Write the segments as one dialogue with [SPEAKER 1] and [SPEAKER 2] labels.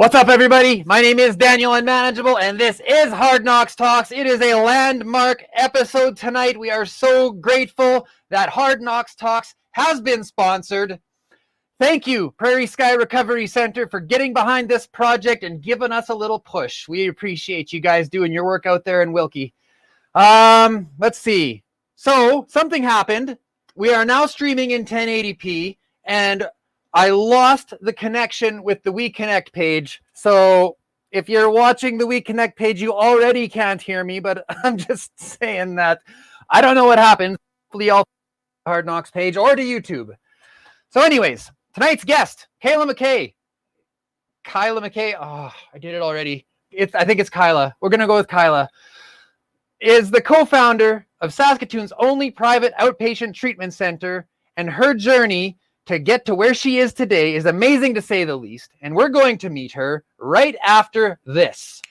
[SPEAKER 1] What's up, everybody? My name is Daniel Unmanageable, and this is Hard Knocks Talks. It is a landmark episode tonight. We are so grateful that Hard Knocks Talks has been sponsored. Thank you, Prairie Sky Recovery Center, for getting behind this project and giving us a little push. We appreciate you guys doing your work out there in Wilkie. Let's see. So, something happened. We are now streaming in 1080p, and I lost the connection with the WeConnect page. So if you're watching the WeConnect page, you already can't hear me, but I'm just saying that I don't know what happened. Hopefully y'all Hard Knocks page or to YouTube. So anyways, tonight's guest, Kayla MacKay. Kayla MacKay. Oh, I did it already. I think it's Kayla. We're going to go with Kayla. Is the co-founder of Saskatoon's only private outpatient treatment center, and her journey to get to where she is today is amazing, to say the least. And we're going to meet her right after this.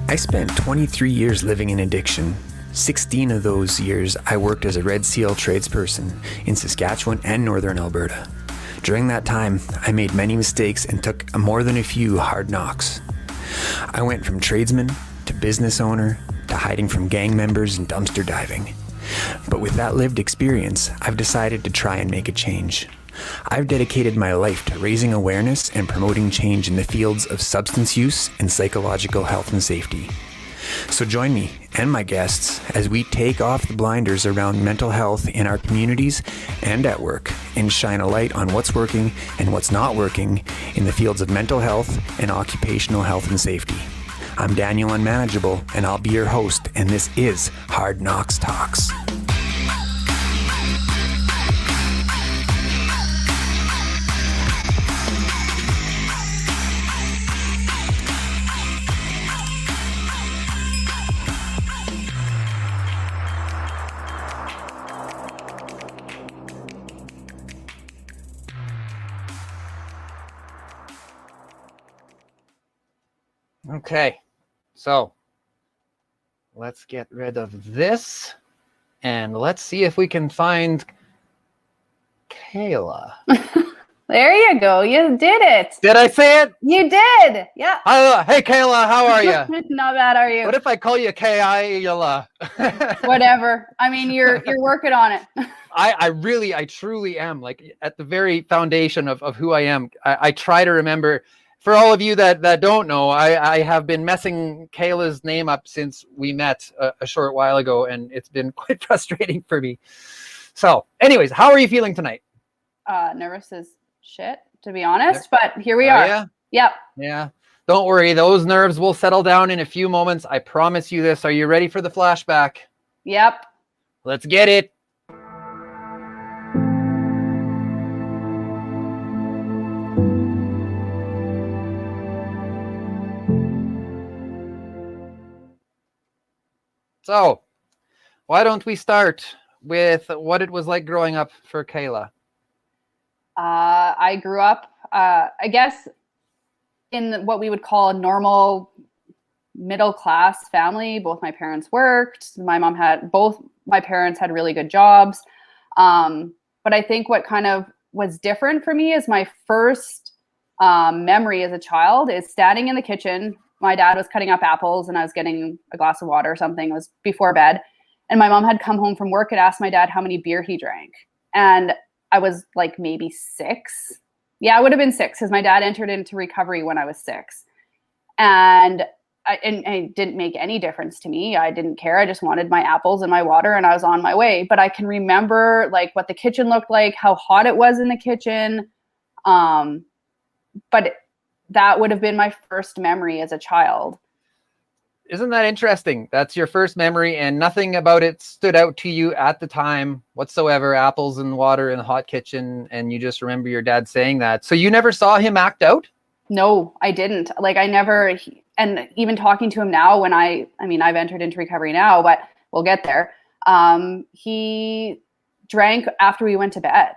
[SPEAKER 2] I spent 23 years living in addiction. 16 of those years I worked as a Red Seal tradesperson in Saskatchewan and Northern Alberta. During that time, I made many mistakes and took more than a few hard knocks. I went from tradesman to business owner to hiding from gang members and dumpster diving. But with that lived experience, I've decided to try and make a change. I've dedicated my life to raising awareness and promoting change in the fields of substance use and psychological health and safety. So join me and my guests as we take off the blinders around mental health in our communities and at work, and shine a light on what's working and what's not working in the fields of mental health and occupational health and safety. I'm Daniel Unmanageable, and I'll be your host, and this is Hard Knocks Talks.
[SPEAKER 1] Okay, so let's get rid of this and let's see if we can find Kayla.
[SPEAKER 3] There you go. You did it.
[SPEAKER 1] Did I say it?
[SPEAKER 3] You did. Yeah.
[SPEAKER 1] Hey, Kayla, how are you?
[SPEAKER 3] Not bad, are you?
[SPEAKER 1] What if I call you Kayla?
[SPEAKER 3] Whatever. I mean, you're working on it.
[SPEAKER 1] I truly am, like, at the very foundation of who I am. I try to remember. For all of you that don't know, I have been messing Kayla's name up since we met a short while ago, and it's been quite frustrating for me. So anyways, how are you feeling tonight?
[SPEAKER 3] Nervous as shit, to be honest, but here we are.
[SPEAKER 1] Yeah?
[SPEAKER 3] Yep.
[SPEAKER 1] Yeah. Don't worry. Those nerves will settle down in a few moments. I promise you this. Are you ready for the flashback?
[SPEAKER 3] Yep.
[SPEAKER 1] Let's get it. So, why don't we start with what it was like growing up for Kayla?
[SPEAKER 3] I grew up, I guess, in what we would call a normal middle-class family. Both my parents worked. Both my parents had really good jobs. But I think what kind of was different for me is my first memory as a child is standing in the kitchen. My dad was cutting up apples and I was getting a glass of water or something. It was before bed. And my mom had come home from work and asked my dad how many beer he drank. And I was like maybe 6. Yeah, I would have been 6 because my dad entered into recovery when I was 6. And it didn't make any difference to me. I didn't care. I just wanted my apples and my water and I was on my way. But I can remember like what the kitchen looked like, how hot it was in the kitchen. But that would have been my first memory as a child.
[SPEAKER 1] Isn't that interesting? That's your first memory and nothing about it stood out to you at the time whatsoever. Apples and water in the hot kitchen. And you just remember your dad saying that. So you never saw him act out?
[SPEAKER 3] No, I didn't. Like I never, and even talking to him now when I've entered into recovery now, but we'll get there. He drank after we went to bed.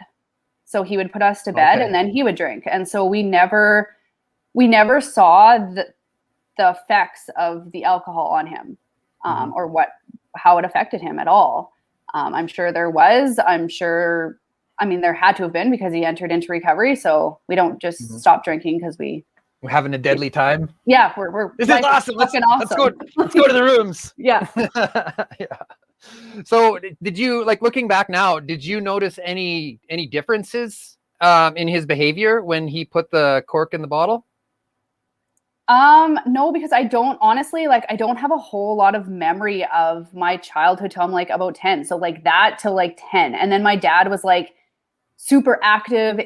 [SPEAKER 3] So he would put us to bed and then he would drink. And so we never saw the effects of the alcohol on him, or how it affected him at all. I'm sure there was. There had to have been, because he entered into recovery. So we don't just stop drinking because we're
[SPEAKER 1] having a deadly time.
[SPEAKER 3] Yeah, we're
[SPEAKER 1] this is awesome. Let's go to the rooms.
[SPEAKER 3] Yeah.
[SPEAKER 1] Yeah. So did you, like, looking back now, did you notice any differences in his behavior when he put the cork in the bottle?
[SPEAKER 3] No, because I don't have a whole lot of memory of my childhood till I'm like about 10. So like that till like 10. And then my dad was like super active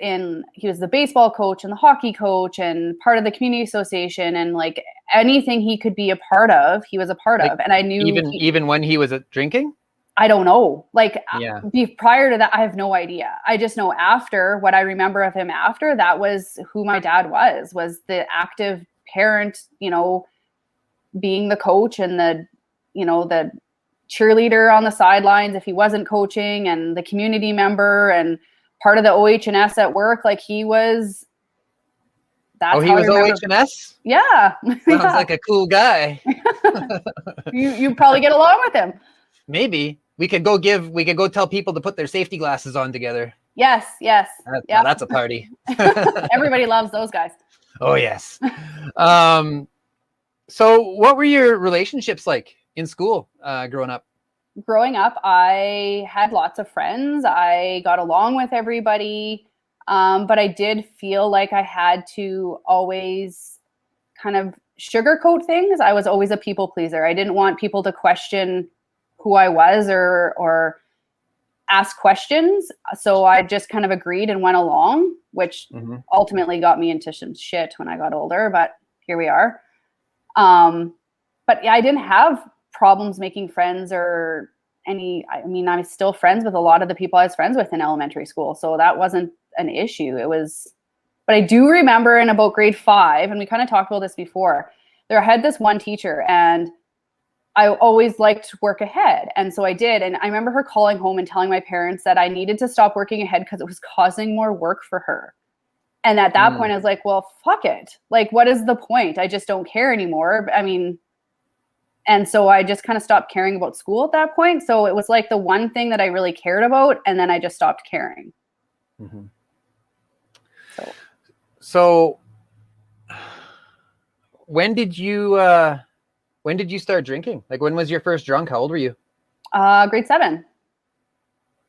[SPEAKER 3] he was the baseball coach and the hockey coach and part of the community association, and like anything he could be a part of, he was a part of. And I knew
[SPEAKER 1] even when he was drinking?
[SPEAKER 3] I don't know. Like,
[SPEAKER 1] yeah.
[SPEAKER 3] Prior to that, I have no idea. I just know after, what I remember of him after, that was who my dad was the active parent, being the coach and the cheerleader on the sidelines if he wasn't coaching, and the community member and part of the OH&S at work. Like he was. That's
[SPEAKER 1] he was OH&S?
[SPEAKER 3] Yeah.
[SPEAKER 1] Sounds like a cool guy.
[SPEAKER 3] You probably get along with him.
[SPEAKER 1] Maybe we could go tell people to put their safety glasses on together.
[SPEAKER 3] Yes.
[SPEAKER 1] Now that's a party.
[SPEAKER 3] Everybody loves those guys.
[SPEAKER 1] Oh yes. So what were your relationships like in school growing up?
[SPEAKER 3] Growing up, I had lots of friends. I got along with everybody. But I did feel like I had to always kind of sugarcoat things. I was always a people pleaser. I didn't want people to question who I was or ask questions. So I just kind of agreed and went along, which ultimately got me into some shit when I got older, but here we are. But yeah, I didn't have problems making friends I was still friends with a lot of the people I was friends with in elementary school. So that wasn't an issue. But I do remember in about grade 5, and we kind of talked about this before, I had this one teacher, and I always liked to work ahead. And so I did. And I remember her calling home and telling my parents that I needed to stop working ahead because it was causing more work for her. And at that point I was like, well, fuck it. Like, what is the point? I just don't care anymore. And so I just kind of stopped caring about school at that point. So it was like the one thing that I really cared about. And then I just stopped caring.
[SPEAKER 1] Mm-hmm. So when did you start drinking? Like, when was your first drunk? How old were you?
[SPEAKER 3] Grade 7.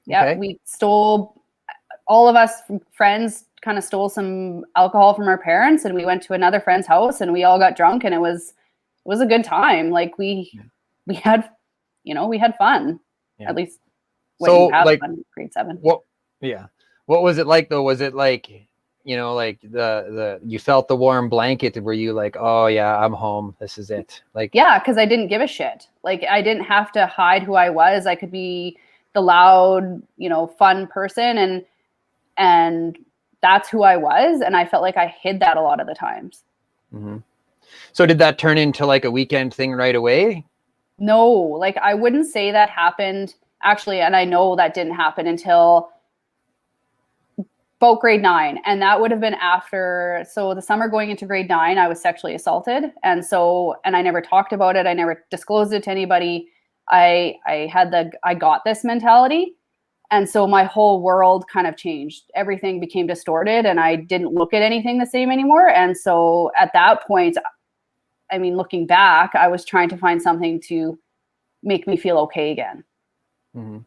[SPEAKER 3] Yeah,
[SPEAKER 1] okay.
[SPEAKER 3] We stole, all of us friends kind of stole some alcohol from our parents, and we went to another friend's house and we all got drunk, and it was a good time. Like we had fun. Yeah. At least when you have fun in grade 7.
[SPEAKER 1] What was it like though? Was it like, like you felt the warm blanket? Were you like, oh yeah, I'm home, this is it? Like,
[SPEAKER 3] yeah, because I didn't give a shit. Like, I didn't have to hide who I was. I could be the loud, fun person, and that's who I was. And I felt like I hid that a lot of the times.
[SPEAKER 1] Mm-hmm. So did that turn into like a weekend thing right away?
[SPEAKER 3] No, like I wouldn't say that happened actually. And I know that didn't happen until about grade 9. And that would have been after, so the summer going into grade 9, I was sexually assaulted. And I never talked about it. I never disclosed it to anybody. I got this mentality. And so my whole world kind of changed. Everything became distorted, and I didn't look at anything the same anymore. And so at that point, looking back, I was trying to find something to make me feel okay again. Mm-hmm.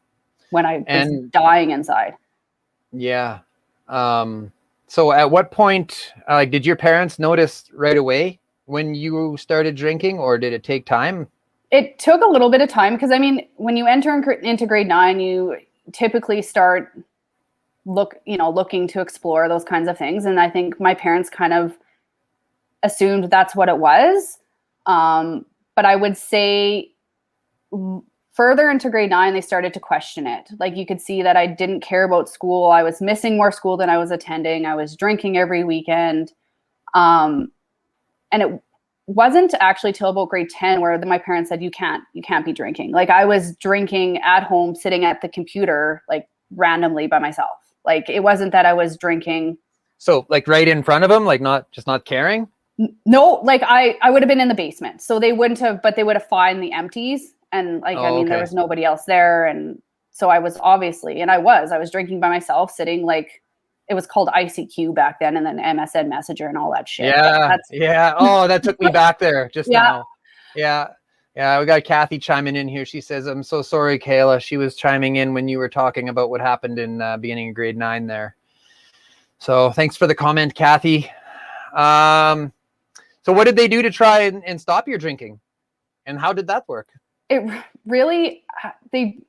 [SPEAKER 3] When I was dying inside.
[SPEAKER 1] Yeah. So at what point, did your parents notice right away when you started drinking, or did it take time?
[SPEAKER 3] It took a little bit of time because, when you enter into grade 9, you typically start looking to explore those kinds of things. And I think my parents kind of assumed that's what it was. But I would say further into grade 9, they started to question it. Like, you could see that I didn't care about school. I was missing more school than I was attending. I was drinking every weekend. And it wasn't actually till about grade 10 where my parents said, you can't be drinking. Like, I was drinking at home, sitting at the computer, like randomly by myself. Like, it wasn't that I was drinking.
[SPEAKER 1] So like right in front of them, like not caring?
[SPEAKER 3] No, like I would have been in the basement. So they wouldn't have, but they would have found the empties. And like, I mean, there was nobody else there. And so I was obviously, and I was drinking by myself, sitting like, it was called ICQ back then, and then MSN Messenger and all that shit.
[SPEAKER 1] Yeah. Yeah. Oh, that took me back there just
[SPEAKER 3] Yeah.
[SPEAKER 1] now. Yeah. Yeah. We got Kathy chiming in here. She says, I'm so sorry, Kayla. She was chiming in when you were talking about what happened in beginning of grade 9 there. So thanks for the comment, Kathy. So what did they do to try and stop your drinking? And how did that work?
[SPEAKER 3] It really, they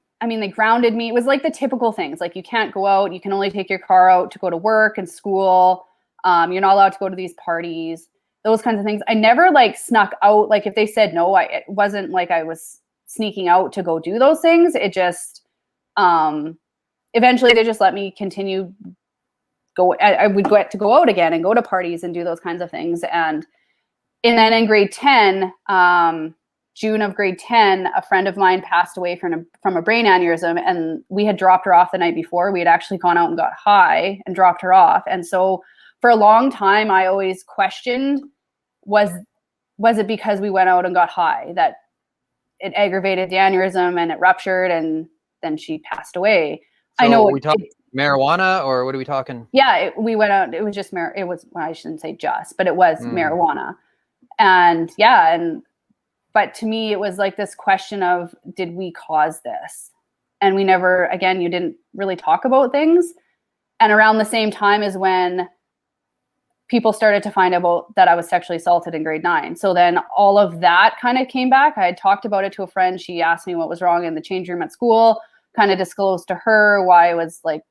[SPEAKER 3] grounded me. It was like the typical things, like you can't go out, you can only take your car out to go to work and school. You're not allowed to go to these parties, those kinds of things. I never like snuck out. Like if they said no, it wasn't like I was sneaking out to go do those things. It just, eventually they just let me continue I would get to go out again and go to parties and do those kinds of things. And then in grade 10, June of grade 10, a friend of mine passed away from a brain aneurysm, and we had dropped her off the night before. We had actually gone out and got high and dropped her off. And so for a long time, I always questioned, was it because we went out and got high that it aggravated the aneurysm and it ruptured and then she passed away?
[SPEAKER 1] So
[SPEAKER 3] I know
[SPEAKER 1] we talking marijuana, or what are we talking?
[SPEAKER 3] Yeah, we went out. It was just it was, well, I shouldn't say just, but it was marijuana. And but to me, it was like this question of, did we cause this? And we never, again, you didn't really talk about things. And around the same time is when people started to find out that I was sexually assaulted in grade 9. So then all of that kind of came back. I had talked about it to a friend. She asked me what was wrong in the change room at school, kind of disclosed to her why I was like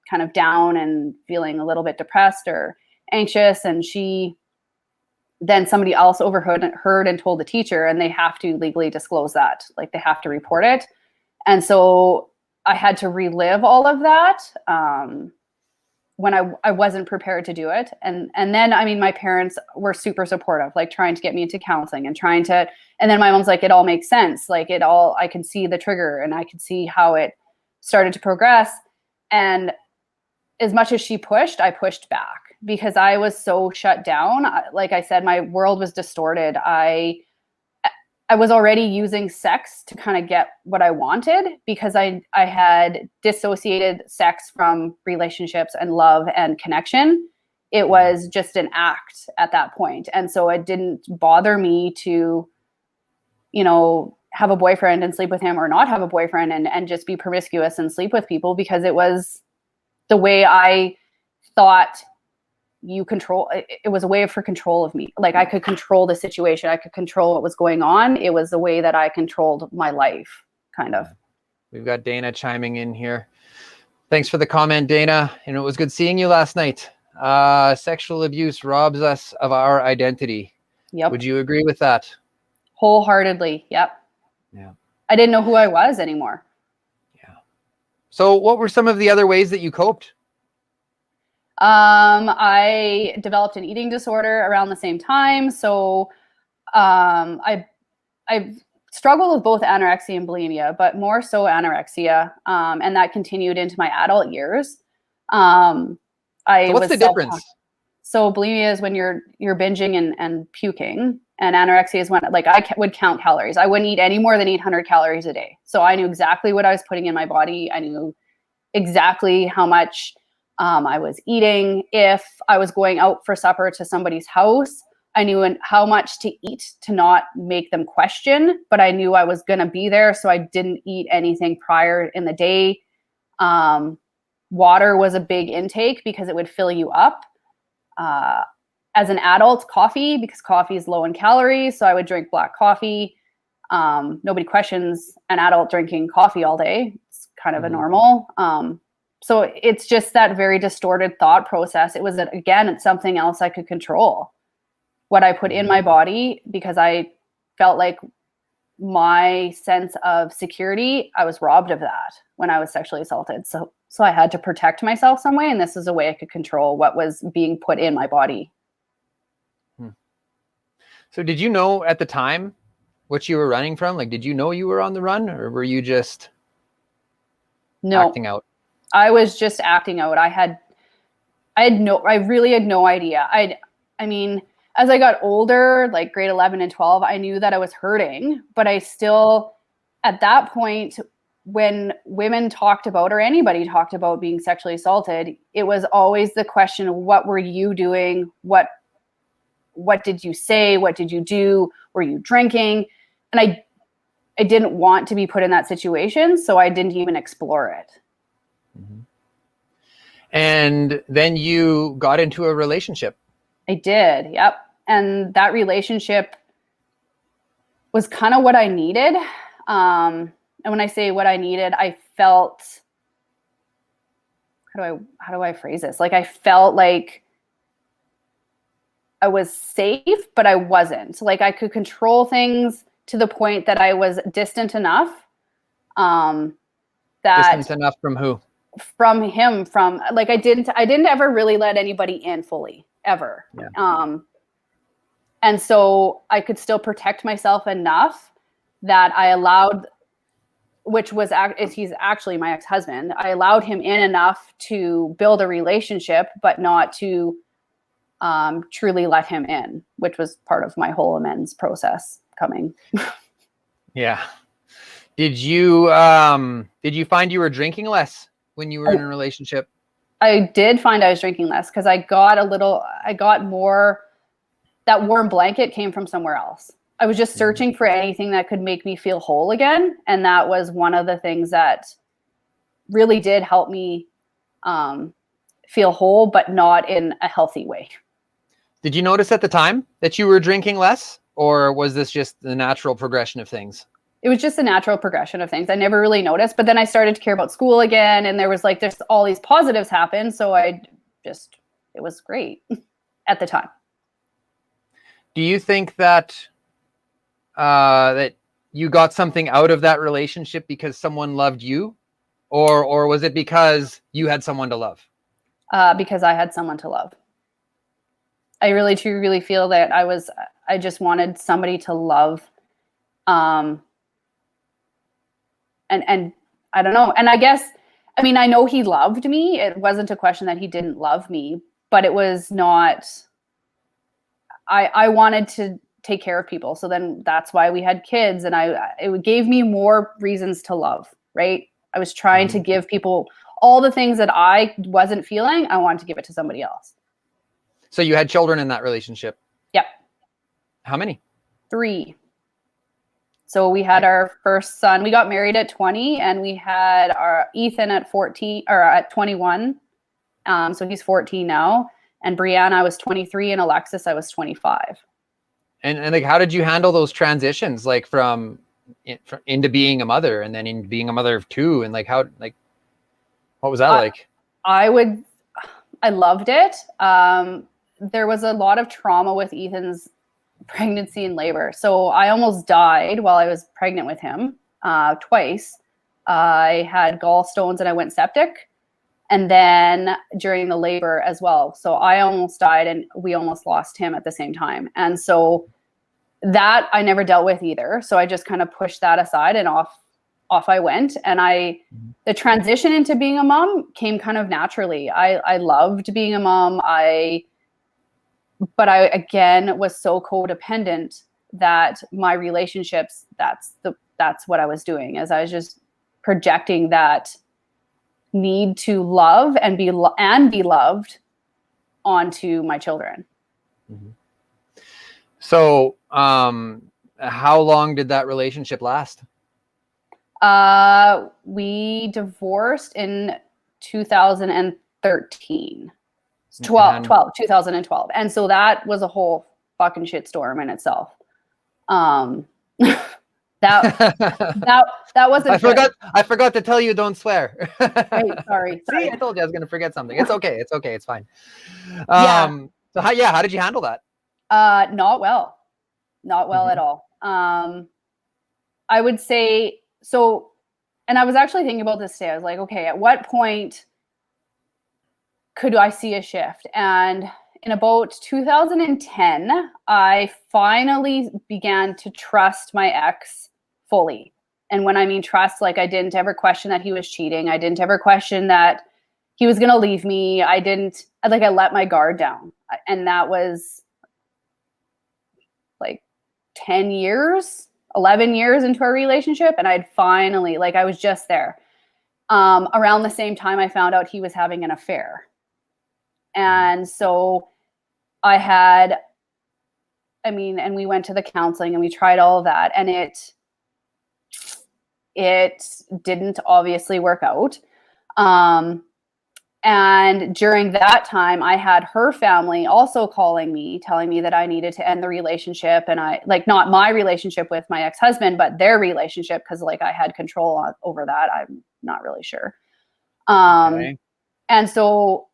[SPEAKER 3] kind of down and feeling a little bit depressed or anxious. And then somebody else heard and told the teacher, and they have to legally disclose that. Like they have to report it. And so I had to relive all of that when I wasn't prepared to do it. And then, I mean, my parents were super supportive, like trying to get me into counseling and then my mom's like, it all makes sense. Like I can see the trigger and I could see how it started to progress. And as much as she pushed, I pushed back because I was so shut down. Like I said, my world was distorted. I was already using sex to kind of get what I wanted because I had dissociated sex from relationships and love and connection. It was just an act at that point. And so it didn't bother me to, have a boyfriend and sleep with him or not have a boyfriend and just be promiscuous and sleep with people because it was the way I thought it was a way for control of me. Like I could control the situation. I could control what was going on. It was the way that I controlled my life, kind of.
[SPEAKER 1] We've got Dana chiming in here. Thanks for the comment, Dana. And it was good seeing you last night. Sexual abuse robs us of our identity.
[SPEAKER 3] Yep.
[SPEAKER 1] Would you agree with that?
[SPEAKER 3] Wholeheartedly. Yep.
[SPEAKER 1] Yeah.
[SPEAKER 3] I didn't know who I was anymore.
[SPEAKER 1] Yeah. So what were some of the other ways that you coped?
[SPEAKER 3] I developed an eating disorder around the same time. So I struggled with both anorexia and bulimia, but more so anorexia. And that continued into my adult years.
[SPEAKER 1] So what's the difference?
[SPEAKER 3] So bulimia is when you're binging and puking, and anorexia is when I would count calories. I wouldn't eat any more than 800 calories a day. So I knew exactly what I was putting in my body. I knew exactly how much I was eating. If I was going out for supper to somebody's house, I knew how much to eat to not make them question, but I knew I was going to be there. So I didn't eat anything prior in the day. Water was a big intake because it would fill you up. As an adult, coffee, because coffee is low in calories. So I would drink black coffee. Nobody questions an adult drinking coffee all day. It's kind of a normal. So it's just that very distorted thought process. It was, again, it's something else I could control. What I put in my body, because I felt like my sense of security, I was robbed of that when I was sexually assaulted. So I had to protect myself some way. And this is a way I could control what was being put in my body.
[SPEAKER 1] So did you know at the time what you were running from? Like, did you know you were on the run, or were you just acting out?
[SPEAKER 3] I was just acting out. I really had no idea. I mean, as I got older, like grade 11 and 12, I knew that I was hurting, but I still, at that point, when women talked about, or anybody talked about being sexually assaulted, it was always the question, what were you doing? What did you say? What did you do? Were you drinking? And I didn't want to be put in that situation, so I didn't even explore it.
[SPEAKER 1] Mm-hmm. And then you got into a relationship.
[SPEAKER 3] I did, yep. And that relationship was kind of what I needed. And when I say what I needed, I felt, how do I phrase this? Like I felt like I was safe, but I wasn't. Like I could control things to the point that I was distant enough.
[SPEAKER 1] Distant enough from who?
[SPEAKER 3] From him, from like I didn't ever really let anybody in fully, ever.
[SPEAKER 1] Yeah.
[SPEAKER 3] And so I could still protect myself enough that I allowed, he's actually my ex-husband. I allowed him in enough to build a relationship, but not to truly let him in, which was part of my whole amends process coming.
[SPEAKER 1] Yeah. Did you find you were drinking less when you were in a relationship?
[SPEAKER 3] I did find I was drinking less because I got more, that warm blanket came from somewhere else. I was just searching for anything that could make me feel whole again. And that was one of the things that really did help me feel whole, but not in a healthy way.
[SPEAKER 1] Did you notice at the time that you were drinking less, or was this just the natural progression of things?
[SPEAKER 3] It was just a natural progression of things. I never really noticed, but then I started to care about school again, and there's all these positives happen. So it was great at the time.
[SPEAKER 1] Do you think that that you got something out of that relationship because someone loved you, or was it because you had someone to love?
[SPEAKER 3] Because I had someone to love. I really truly feel that I just wanted somebody to love. And I don't know. And I guess, I mean, I know he loved me. It wasn't a question that he didn't love me, but it was not, I wanted to take care of people. So then that's why we had kids, and it gave me more reasons to love, right? I was trying to give people all the things that I wasn't feeling. I wanted to give it to somebody else.
[SPEAKER 1] So you had children in that relationship?
[SPEAKER 3] Yep.
[SPEAKER 1] How many?
[SPEAKER 3] 3. So we had our first son. We got married at 20, and we had our Ethan at 14 or at 21. So he's 14 now. And Brianna, I was 23, and Alexis, I was 25.
[SPEAKER 1] And like, how did you handle those transitions, like from into being a mother, and then in being a mother of 2, and what was that like?
[SPEAKER 3] I loved it. There was a lot of trauma with Ethan's pregnancy and labor. So I almost died while I was pregnant with him twice. I had gallstones and I went septic. And then during the labor as well. So I almost died, and we almost lost him at the same time. And so that I never dealt with either. So I just kind of pushed that aside, and off I went. And the transition into being a mom came kind of naturally. I loved being a mom. But I again was so codependent that my relationships, that's what I was doing, as I was just projecting that need to love and be loved onto my children.
[SPEAKER 1] Mm-hmm. So, how long did that relationship last?
[SPEAKER 3] We divorced in 2013. 2012. And so that was a whole fucking shitstorm in itself. That wasn't.
[SPEAKER 1] I forgot to tell you, don't swear.
[SPEAKER 3] Wait, sorry.
[SPEAKER 1] See, I told you I was going to forget something. It's okay. It's fine.
[SPEAKER 3] Yeah.
[SPEAKER 1] So how did you handle that?
[SPEAKER 3] Not well at all. I would say so. And I was actually thinking about this today. I was like, okay, at what point could I see a shift? And in about 2010, I finally began to trust my ex fully. And when I mean trust, like I didn't ever question that he was cheating. I didn't ever question that he was going to leave me. I let my guard down. And that was 10 years, 11 years into our relationship. And I'd finally, like, I was just there. Around the same time, I found out he was having an affair. And so and we went to the counseling and we tried all of that. And it didn't obviously work out. And during that time, I had her family also calling me, telling me that I needed to end the relationship. And not my relationship with my ex-husband, but their relationship, because like I had control over that. I'm not really sure.
[SPEAKER 1] Okay.
[SPEAKER 3] And so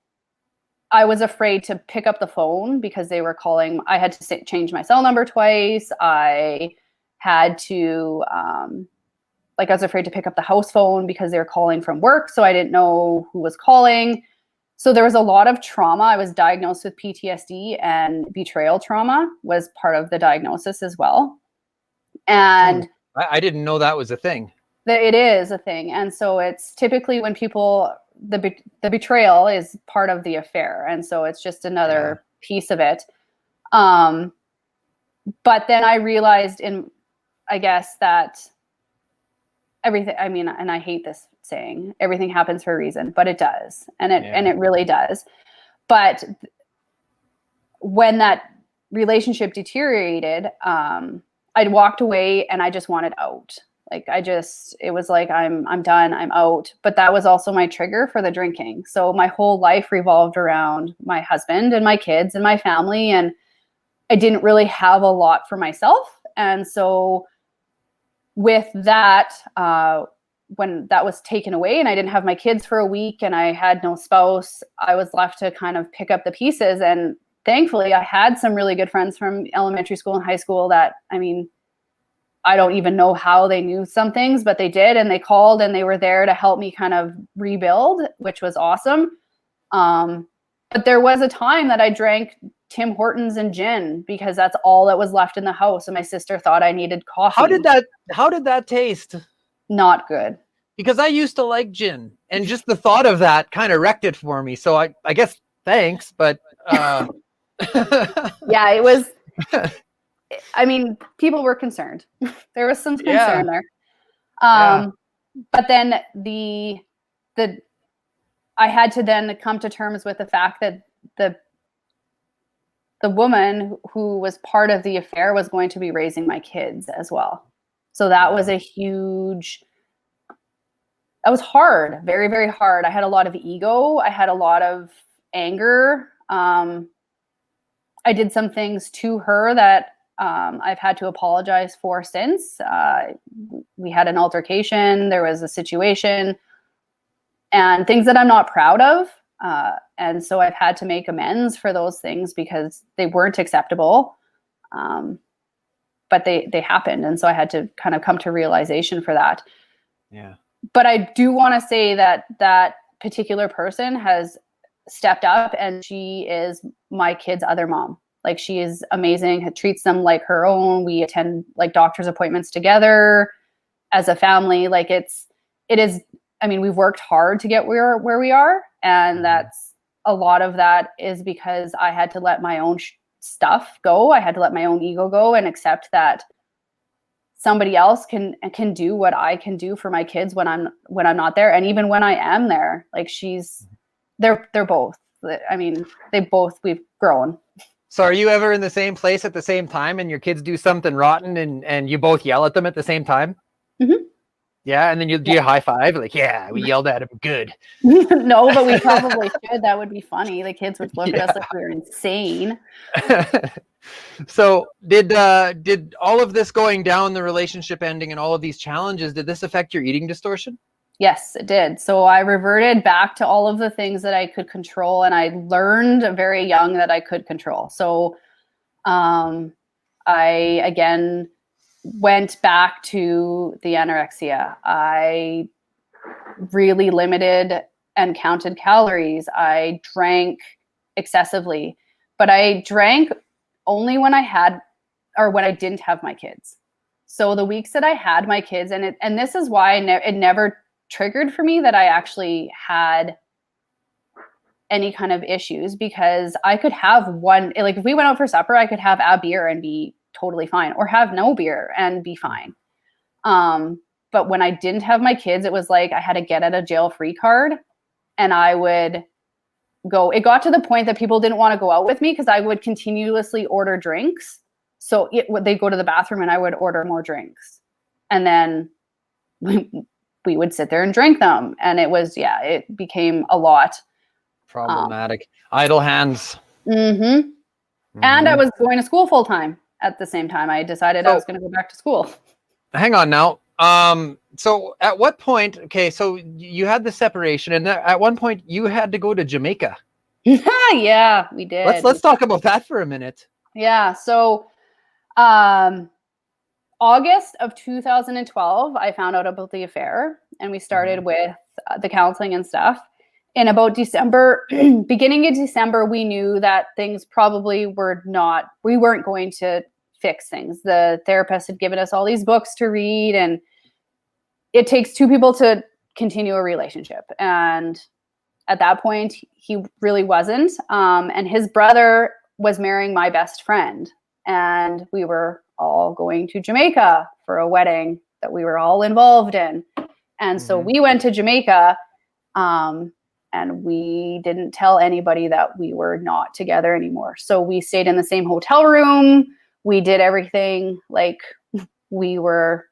[SPEAKER 3] I was afraid to pick up the phone because they were calling. I had to change my cell number twice. I had to, I was afraid to pick up the house phone because they were calling from work. So I didn't know who was calling. So there was a lot of trauma. I was diagnosed with PTSD, and betrayal trauma was part of the diagnosis as well. And
[SPEAKER 1] I didn't know that was a thing.
[SPEAKER 3] It is a thing. And so it's typically when people, the betrayal is part of the affair. And so it's just another piece of it. But then I realized that everything, and I hate this saying, everything happens for a reason, but it does. And it really does. But when that relationship deteriorated, I'd walked away and I just wanted out. It was like, I'm done, I'm out. But that was also my trigger for the drinking. So my whole life revolved around my husband and my kids and my family. And I didn't really have a lot for myself. And so with that, when that was taken away and I didn't have my kids for a week and I had no spouse, I was left to kind of pick up the pieces. And thankfully I had some really good friends from elementary school and high school that, I don't even know how they knew some things, but they did. And they called and they were there to help me kind of rebuild, which was awesome. But there was a time that I drank Tim Hortons and gin because that's all that was left in the house. And my sister thought I needed coffee.
[SPEAKER 1] How did that taste?
[SPEAKER 3] Not good.
[SPEAKER 1] Because I used to like gin, and just the thought of that kind of wrecked it for me. So I guess thanks, but
[SPEAKER 3] yeah, it was. People were concerned. There was some concern there. But then I had to then come to terms with the fact that the woman who was part of the affair was going to be raising my kids as well. So that was that was hard, very, very hard. I had a lot of ego. I had a lot of anger. I did some things to her that I've had to apologize for since. We had an altercation. There was a situation and things that I'm not proud of. And so I've had to make amends for those things because they weren't acceptable. But they happened. And so I had to kind of come to realization for that.
[SPEAKER 1] Yeah.
[SPEAKER 3] But I do want to say that that particular person has stepped up and she is my kid's other mom. Like, she is amazing, treats them like her own. We attend like doctor's appointments together as a family. Like it is, we've worked hard to get where we are. And that's a lot of that is because I had to let my own stuff go. I had to let my own ego go and accept that somebody else can do what I can do for my kids when I'm not there. And even when I am there, like they're both, we've grown.
[SPEAKER 1] So are you ever in the same place at the same time and your kids do something rotten and you both yell at them at the same time?
[SPEAKER 3] Mm-hmm.
[SPEAKER 1] Yeah. And then do you high five? Like, yeah, we yelled at him. Good.
[SPEAKER 3] No, but we probably should. That would be funny. The kids would look at us like we were insane.
[SPEAKER 1] So did all of this going down, the relationship ending and all of these challenges, did this affect your eating distortion?
[SPEAKER 3] Yes, it did. So I reverted back to all of the things that I could control, and I learned very young that I could control. So I, again, went back to the anorexia. I really limited and counted calories. I drank excessively, but I drank only when I didn't have my kids. So the weeks that I had my kids, and this is why it never triggered for me that I actually had any kind of issues, because I could have one, like if we went out for supper, I could have a beer and be totally fine, or have no beer and be fine. But when I didn't have my kids, it was like I had a get out of jail free card, and I would go. It got to the point that people didn't want to go out with me because I would continuously order drinks. So they'd go to the bathroom and I would order more drinks, and then we would sit there and drink them. And it was, it became a lot.
[SPEAKER 1] Problematic. Idle hands.
[SPEAKER 3] And I was going to school full time at the same time. I decided I was going to go back to school.
[SPEAKER 1] Hang on now. So at what point, okay, so you had the separation, and at one point you had to go to Jamaica.
[SPEAKER 3] Yeah, we did.
[SPEAKER 1] Let's talk about that for a minute.
[SPEAKER 3] Yeah. So, August of 2012, I found out about the affair, and we started with the counseling and stuff. In about December, beginning of December, we knew that things probably we weren't going to fix things. The therapist had given us all these books to read, and it takes two people to continue a relationship. And at that point, he really wasn't. And his brother was marrying my best friend, and we were all going to Jamaica for a wedding that we were all involved in. And so we went to Jamaica, and we didn't tell anybody that we were not together anymore. So we stayed in the same hotel room. We did everything like we were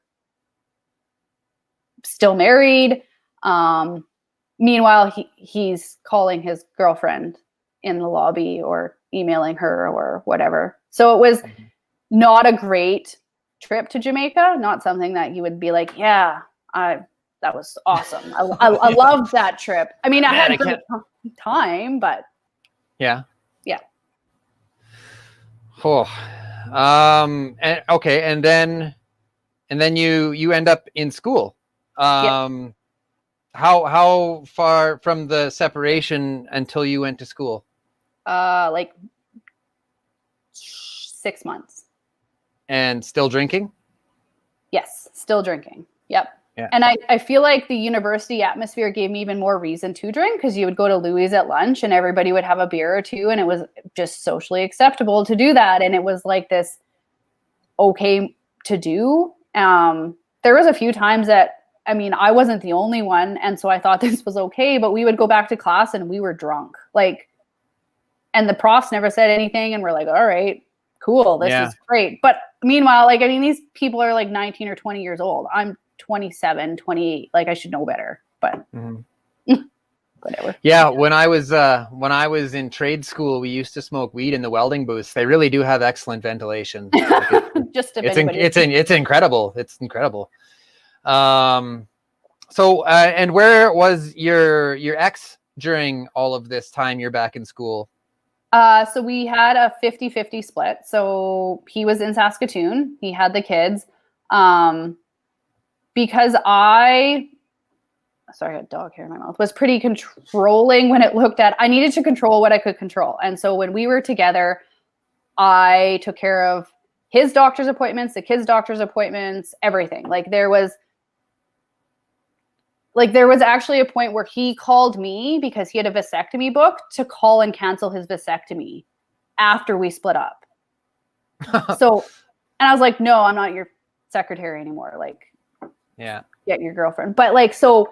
[SPEAKER 3] still married. Meanwhile, he's calling his girlfriend in the lobby or emailing her or whatever. So it was not a great trip to Jamaica. Not something that you would be like, that was awesome. I loved that trip. I mean, I had a great time, but yeah.
[SPEAKER 1] Oh, and okay, and then you end up in school. How far from the separation until you went to school?
[SPEAKER 3] Like 6 months.
[SPEAKER 1] And still drinking?
[SPEAKER 3] Yes, still drinking. Yep.
[SPEAKER 1] Yeah.
[SPEAKER 3] And I feel like the university atmosphere gave me even more reason to drink, because you would go to Louis at lunch and everybody would have a beer or two, and it was just socially acceptable to do that. And it was like this okay to do. There was a few times that, I mean, I wasn't the only one, and so I thought this was okay, but we would go back to class and we were drunk. Like, and the profs never said anything, and we're like, all right, cool, this is great. But meanwhile, like, I mean, these people are like 19 or 20 years old. I'm 27, 28, like I should know better, but whatever.
[SPEAKER 1] Yeah, when I was in trade school, we used to smoke weed in the welding booths. They really do have excellent ventilation. It's incredible. It's incredible. So and where was your ex during all of this time you're back in school?
[SPEAKER 3] So we had a 50-50 split. So he was in Saskatoon. He had the kids. Because I got a dog hair in my mouth, was pretty controlling when it looked at, I needed to control what I could control. And so when we were together, I took care of his doctor's appointments, the kids' doctor's appointments, everything. There was actually a point where he called me because he had a vasectomy booked to call and cancel his vasectomy after we split up. So, and I was like, no, I'm not your secretary anymore. Get your girlfriend. But so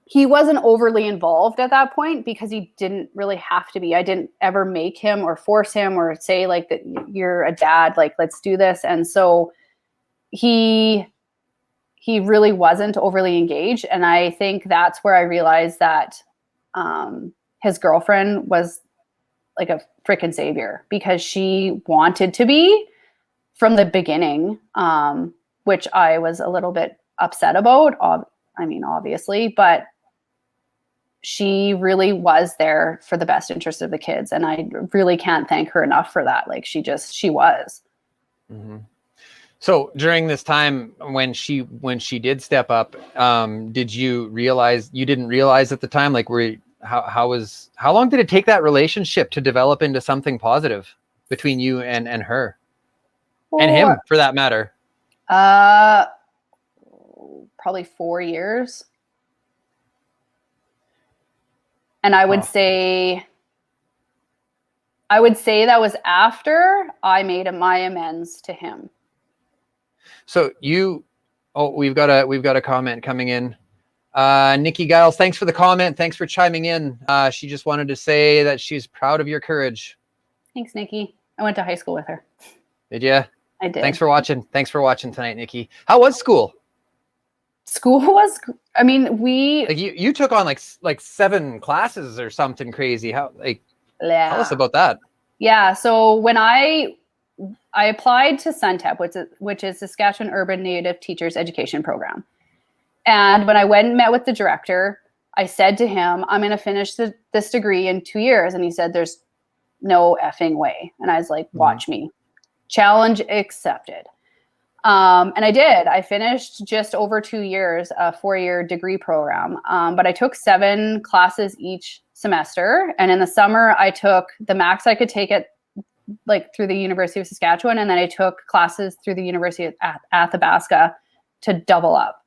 [SPEAKER 3] he wasn't overly involved at that point because he didn't really have to be. I didn't ever make him or force him or say that you're a dad, let's do this. And so he really wasn't overly engaged. And I think that's where I realized that his girlfriend was like a freaking savior, because she wanted to be from the beginning, which I was a little bit upset about. I mean, obviously, but she really was there for the best interest of the kids. And I really can't thank her enough for that. She was.
[SPEAKER 1] Mm-hmm. So during this time when she did step up, did you realize, you didn't realize at the time, how long did it take that relationship to develop into something positive between you and her and him, for that matter?
[SPEAKER 3] Probably 4 years. And I would say I would say that was after I made my amends to him.
[SPEAKER 1] So we've got a comment coming in. Nikki Giles, thanks for the comment. Thanks for chiming in. She just wanted to say that she's proud of your courage.
[SPEAKER 3] Thanks, Nikki. I went to high school with her.
[SPEAKER 1] Did you?
[SPEAKER 3] I did.
[SPEAKER 1] Thanks for watching. Thanks for watching tonight, Nikki. How was school?
[SPEAKER 3] School was, I mean,
[SPEAKER 1] like you took on like 7 classes or something crazy. How tell us about that.
[SPEAKER 3] Yeah. So when I applied to SUNTEP, which is Saskatchewan Urban Native Teachers Education Program. And when I went and met with the director, I said to him, I'm going to finish this degree in 2 years. And he said, there's no effing way. And I was like, watch me. Challenge accepted. And I did. I finished just over 2 years, a 4-year degree program. But I took 7 classes each semester. And in the summer, I took the max I could take it through the University of Saskatchewan. And then I took classes through the University of Athabasca to double up.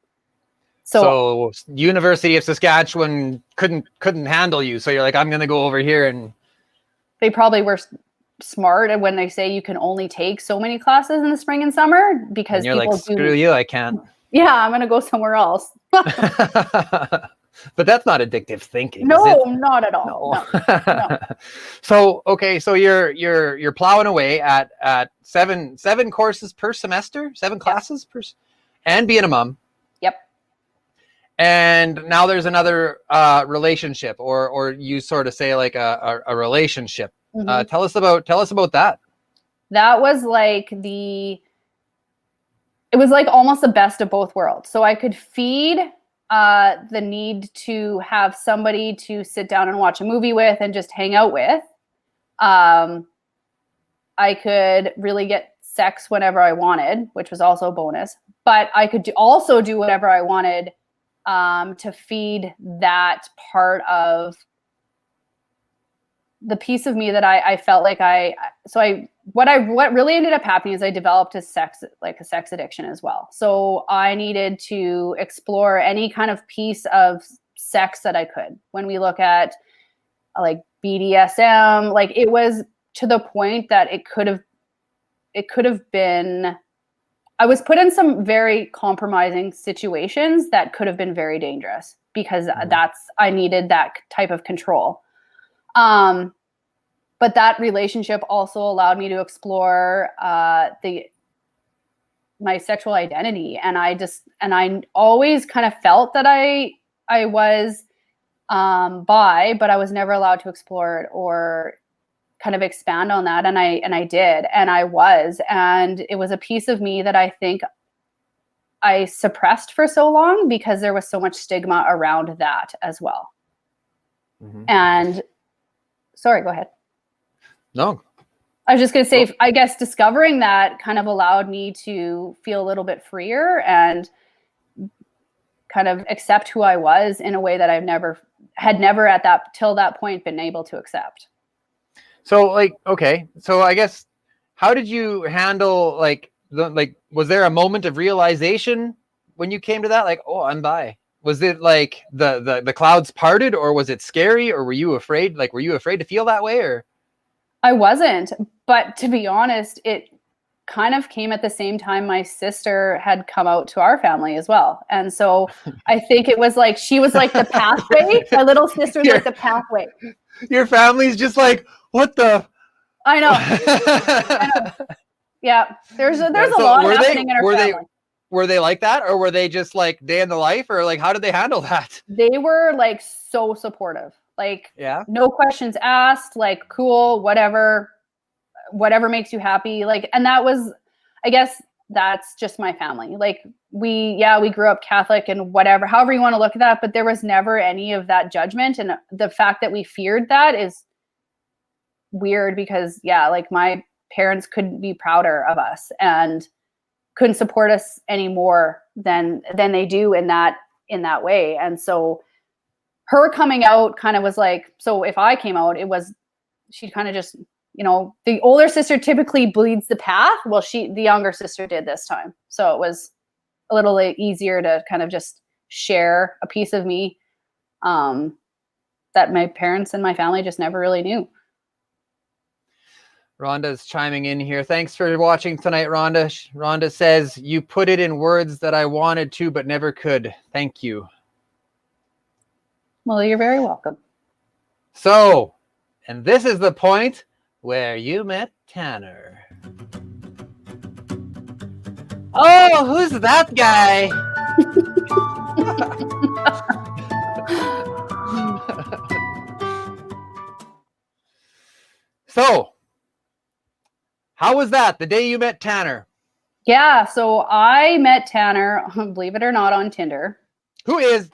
[SPEAKER 3] So
[SPEAKER 1] University of Saskatchewan couldn't handle you. So you're like, I'm going to go over here. And
[SPEAKER 3] they probably were smart when they say you can only take so many classes in the spring and summer, because
[SPEAKER 1] you're like, screw you, I can't.
[SPEAKER 3] Yeah, I'm going to go somewhere else.
[SPEAKER 1] But that's not addictive thinking.
[SPEAKER 3] No, not at all. No.
[SPEAKER 1] So, okay. So you're plowing away at seven courses per semester, 7 classes per, and being a mom.
[SPEAKER 3] Yep.
[SPEAKER 1] And now there's another relationship, or you sort of say like a relationship. Mm-hmm. Tell us about that.
[SPEAKER 3] That was it was like almost the best of both worlds. So I could feed the need to have somebody to sit down and watch a movie with and just hang out with. I could really get sex whenever I wanted, which was also a bonus. But I could also do whatever I wanted to feed that part of the piece of me that I felt like what really ended up happening is I developed a sex addiction as well. So I needed to explore any kind of piece of sex that I could. When we look at like BDSM, like it was to the point that it could have been, I was put in some very compromising situations that could have been very dangerous, because I needed that type of control. But that relationship also allowed me to explore my sexual identity. And I always kind of felt that I was bi, but I was never allowed to explore it or kind of expand on that. And I did, and I was, and it was a piece of me that I think I suppressed for so long because there was so much stigma around that as well. Mm-hmm. And sorry, go ahead.
[SPEAKER 1] No.
[SPEAKER 3] I was just going to say, I guess discovering that kind of allowed me to feel a little bit freer and kind of accept who I was in a way that I've never till that point been able to accept.
[SPEAKER 1] So okay. So I guess, how did you handle was there a moment of realization when you came to that? Like, oh, I'm bi. Was it like the clouds parted, or was it scary, or were you afraid? Like, were you afraid to feel that way, or?
[SPEAKER 3] I wasn't, but to be honest, it kind of came at the same time my sister had come out to our family as well. And so I think it was like, she was like the pathway. My little sister was like the pathway.
[SPEAKER 1] Your family's just like, what the?
[SPEAKER 3] I know. Yeah. There's a lot happening in our family.
[SPEAKER 1] Were they like that, or were they just like day in the life, or like, how did they handle that?
[SPEAKER 3] They were like so supportive. Like,
[SPEAKER 1] yeah,
[SPEAKER 3] no questions asked, like, cool, whatever makes you happy. Like, and that was, I guess that's just my family. Like we grew up Catholic and whatever, however you want to look at that, but there was never any of that judgment. And the fact that we feared that is weird, because like my parents couldn't be prouder of us and couldn't support us any more than they do in that way. And so her coming out kind of was like, so if I came out, she kind of just, the older sister typically bleeds the path. Well, the younger sister did this time. So it was a little easier to kind of just share a piece of me that my parents and my family just never really knew.
[SPEAKER 1] Rhonda's chiming in here. Thanks for watching tonight, Rhonda. Rhonda says, you put it in words that I wanted to, but never could. Thank you.
[SPEAKER 3] Well, you're very welcome.
[SPEAKER 1] So, and this is the point where you met Tanner. Oh, who's that guy? So, how was that, the day you met Tanner?
[SPEAKER 3] Yeah, so I met Tanner, believe it or not, on Tinder.
[SPEAKER 1] Who is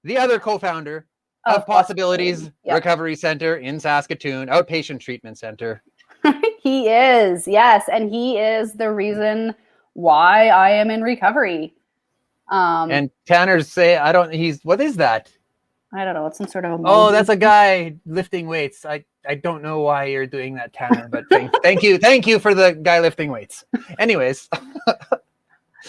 [SPEAKER 1] the other co-founder of Possibilities
[SPEAKER 3] Yep.
[SPEAKER 1] Recovery Center in Saskatoon, outpatient treatment center.
[SPEAKER 3] He is, yes, and he is the reason why I am in recovery.
[SPEAKER 1] And Tanner's what is that?
[SPEAKER 3] I don't know, it's some sort of
[SPEAKER 1] Oh, that's a guy lifting weights. I don't know why you're doing that, Tanner, but thank you for the guy lifting weights. Anyways.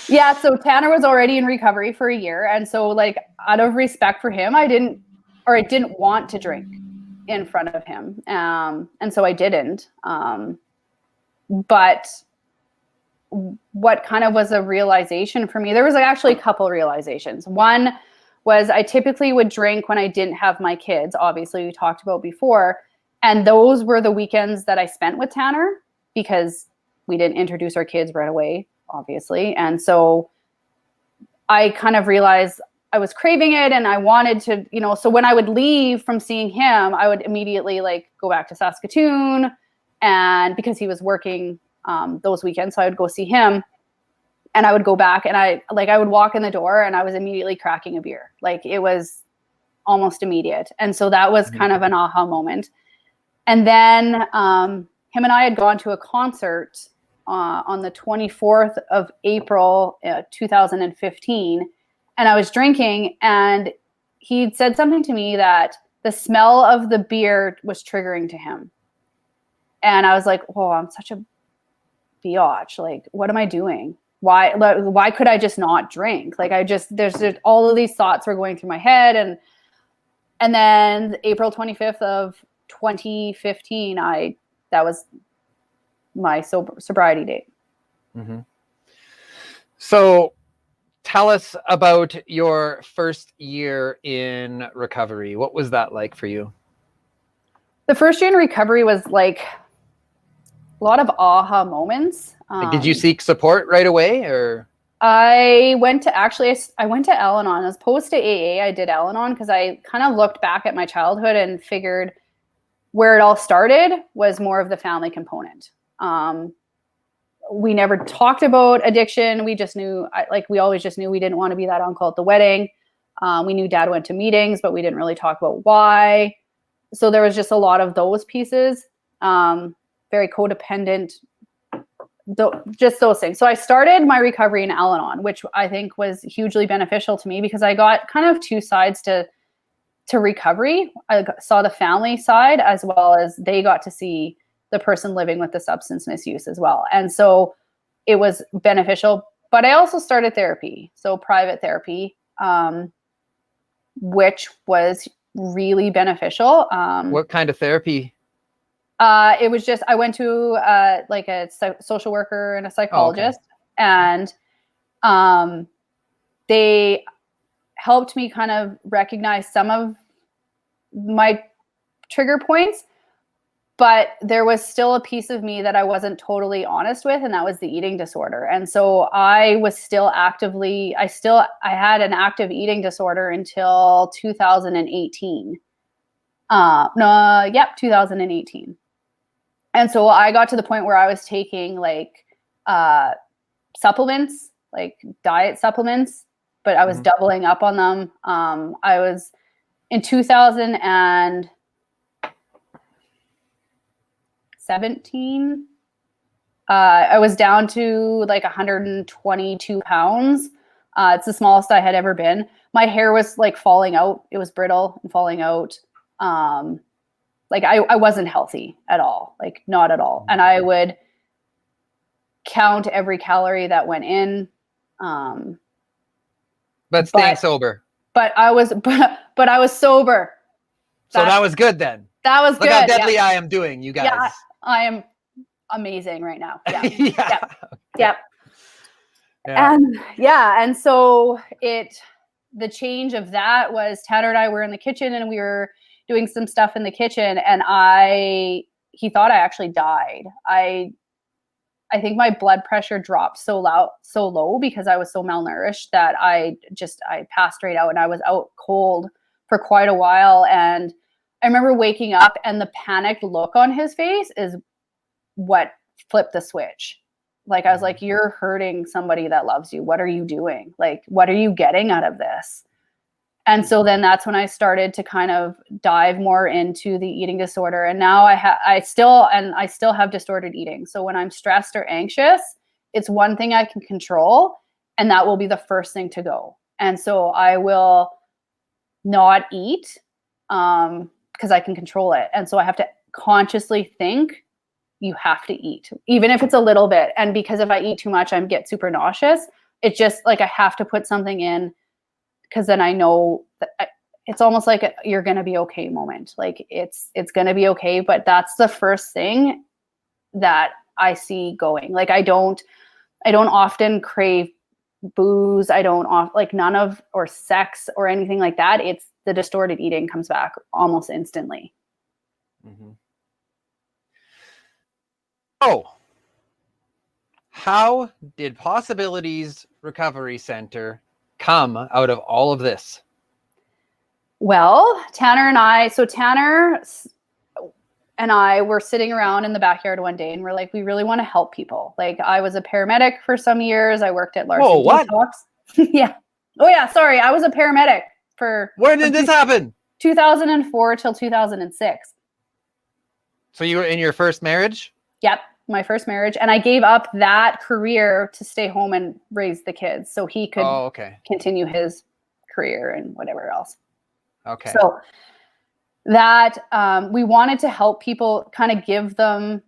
[SPEAKER 3] Yeah, so Tanner was already in recovery for a year, and so like out of respect for him, I didn't want to drink in front of him, and so I didn't. But what kind of was a realization for me? There was actually a couple realizations. One was I typically would drink when I didn't have my kids. Obviously, we talked about before, and those were the weekends that I spent with Tanner because we didn't introduce our kids right away, obviously. And so I kind of realized I was craving it and I wanted to, so when I would leave from seeing him, I would immediately like go back to Saskatoon, and because he was working those weekends, so I would go see him and I would go back and I would walk in the door and I was immediately cracking a beer. Like it was almost immediate. And so that was kind of an aha moment. And then him and I had gone to a concert on the 24th of April, 2015. And I was drinking and he'd said something to me that the smell of the beer was triggering to him. And I was like, oh, I'm such a biatch. Like, what am I doing? Why could I just not drink? Like there's all of these thoughts were going through my head. And then April 25th of 2015, that was my sobriety date.
[SPEAKER 1] Mm-hmm. So tell us about your first year in recovery. What was that like for you?
[SPEAKER 3] The first year in recovery was like a lot of aha moments.
[SPEAKER 1] Did you seek support right away, or?
[SPEAKER 3] I went to Al-Anon. As opposed to AA, I did Al-Anon because I kind of looked back at my childhood and figured where it all started was more of the family component. We never talked about addiction. We just knew, we always just knew we didn't want to be that uncle at the wedding. We knew dad went to meetings, but we didn't really talk about why. So there was just a lot of those pieces, very codependent, just those things. So I started my recovery in Al-Anon, which I think was hugely beneficial to me because I got kind of two sides to recovery. I saw the family side as well as they got to see the person living with the substance misuse as well. And so it was beneficial, but I also started therapy. So private therapy, which was really beneficial.
[SPEAKER 1] What kind of therapy?
[SPEAKER 3] It was just, I went to like a social worker and a psychologist. Oh, okay. And they helped me kind of recognize some of my trigger points, but there was still a piece of me that I wasn't totally honest with, and that was the eating disorder. And so I was still I had an active eating disorder until 2018. 2018. And so I got to the point where I was taking like supplements, like diet supplements, but I was doubling up on them. I was in 2017. I was down to like 122 pounds. It's the smallest I had ever been. My hair was like falling out. It was brittle and falling out. Like I wasn't healthy at all, like not at all. And I would count every calorie that went in.
[SPEAKER 1] But staying sober.
[SPEAKER 3] But I was sober.
[SPEAKER 1] So that was good then.
[SPEAKER 3] That was good.
[SPEAKER 1] Look how deadly I am doing, you guys.
[SPEAKER 3] Yeah, I am amazing right now. Yeah.
[SPEAKER 1] Yeah.
[SPEAKER 3] Yep.
[SPEAKER 1] Yeah.
[SPEAKER 3] And so the change of that was Tanner and I were in the kitchen and we were doing some stuff in the kitchen, and he thought I actually died. I think my blood pressure dropped so low because I was so malnourished that I passed right out, and I was out cold for quite a while. And I remember waking up, and the panicked look on his face is what flipped the switch. Like, I was like, you're hurting somebody that loves you. What are you doing? Like, what are you getting out of this? And so then that's when I started to kind of dive more into the eating disorder. And now I still have disordered eating. So when I'm stressed or anxious, it's one thing I can control, and that will be the first thing to go. And so I will not eat because I can control it. And so I have to consciously think, you have to eat, even if it's a little bit. And because if I eat too much, I get super nauseous. It's just like I have to put something in, because then I know that it's almost like you're going to be okay moment. Like it's going to be okay. But that's the first thing that I see going. Like I don't often crave booze. I don't none of, or sex or anything like that. It's the distorted eating comes back almost instantly.
[SPEAKER 1] Mm-hmm. Oh, how did Possibilities Recovery Center come out of all of this?
[SPEAKER 3] Well, Tanner and I were sitting around in the backyard one day, and we're like, we really want to help people. Like, I was a paramedic for some years. I worked at Larson Detox. Yeah. Oh yeah. Sorry. I was a paramedic
[SPEAKER 1] When did this happen?
[SPEAKER 3] 2004 till 2006.
[SPEAKER 1] So you were in your first marriage?
[SPEAKER 3] Yep. My first marriage. And I gave up that career to stay home and raise the kids so he could continue his career and whatever else.
[SPEAKER 1] Okay.
[SPEAKER 3] So that we wanted to help people, kind of give them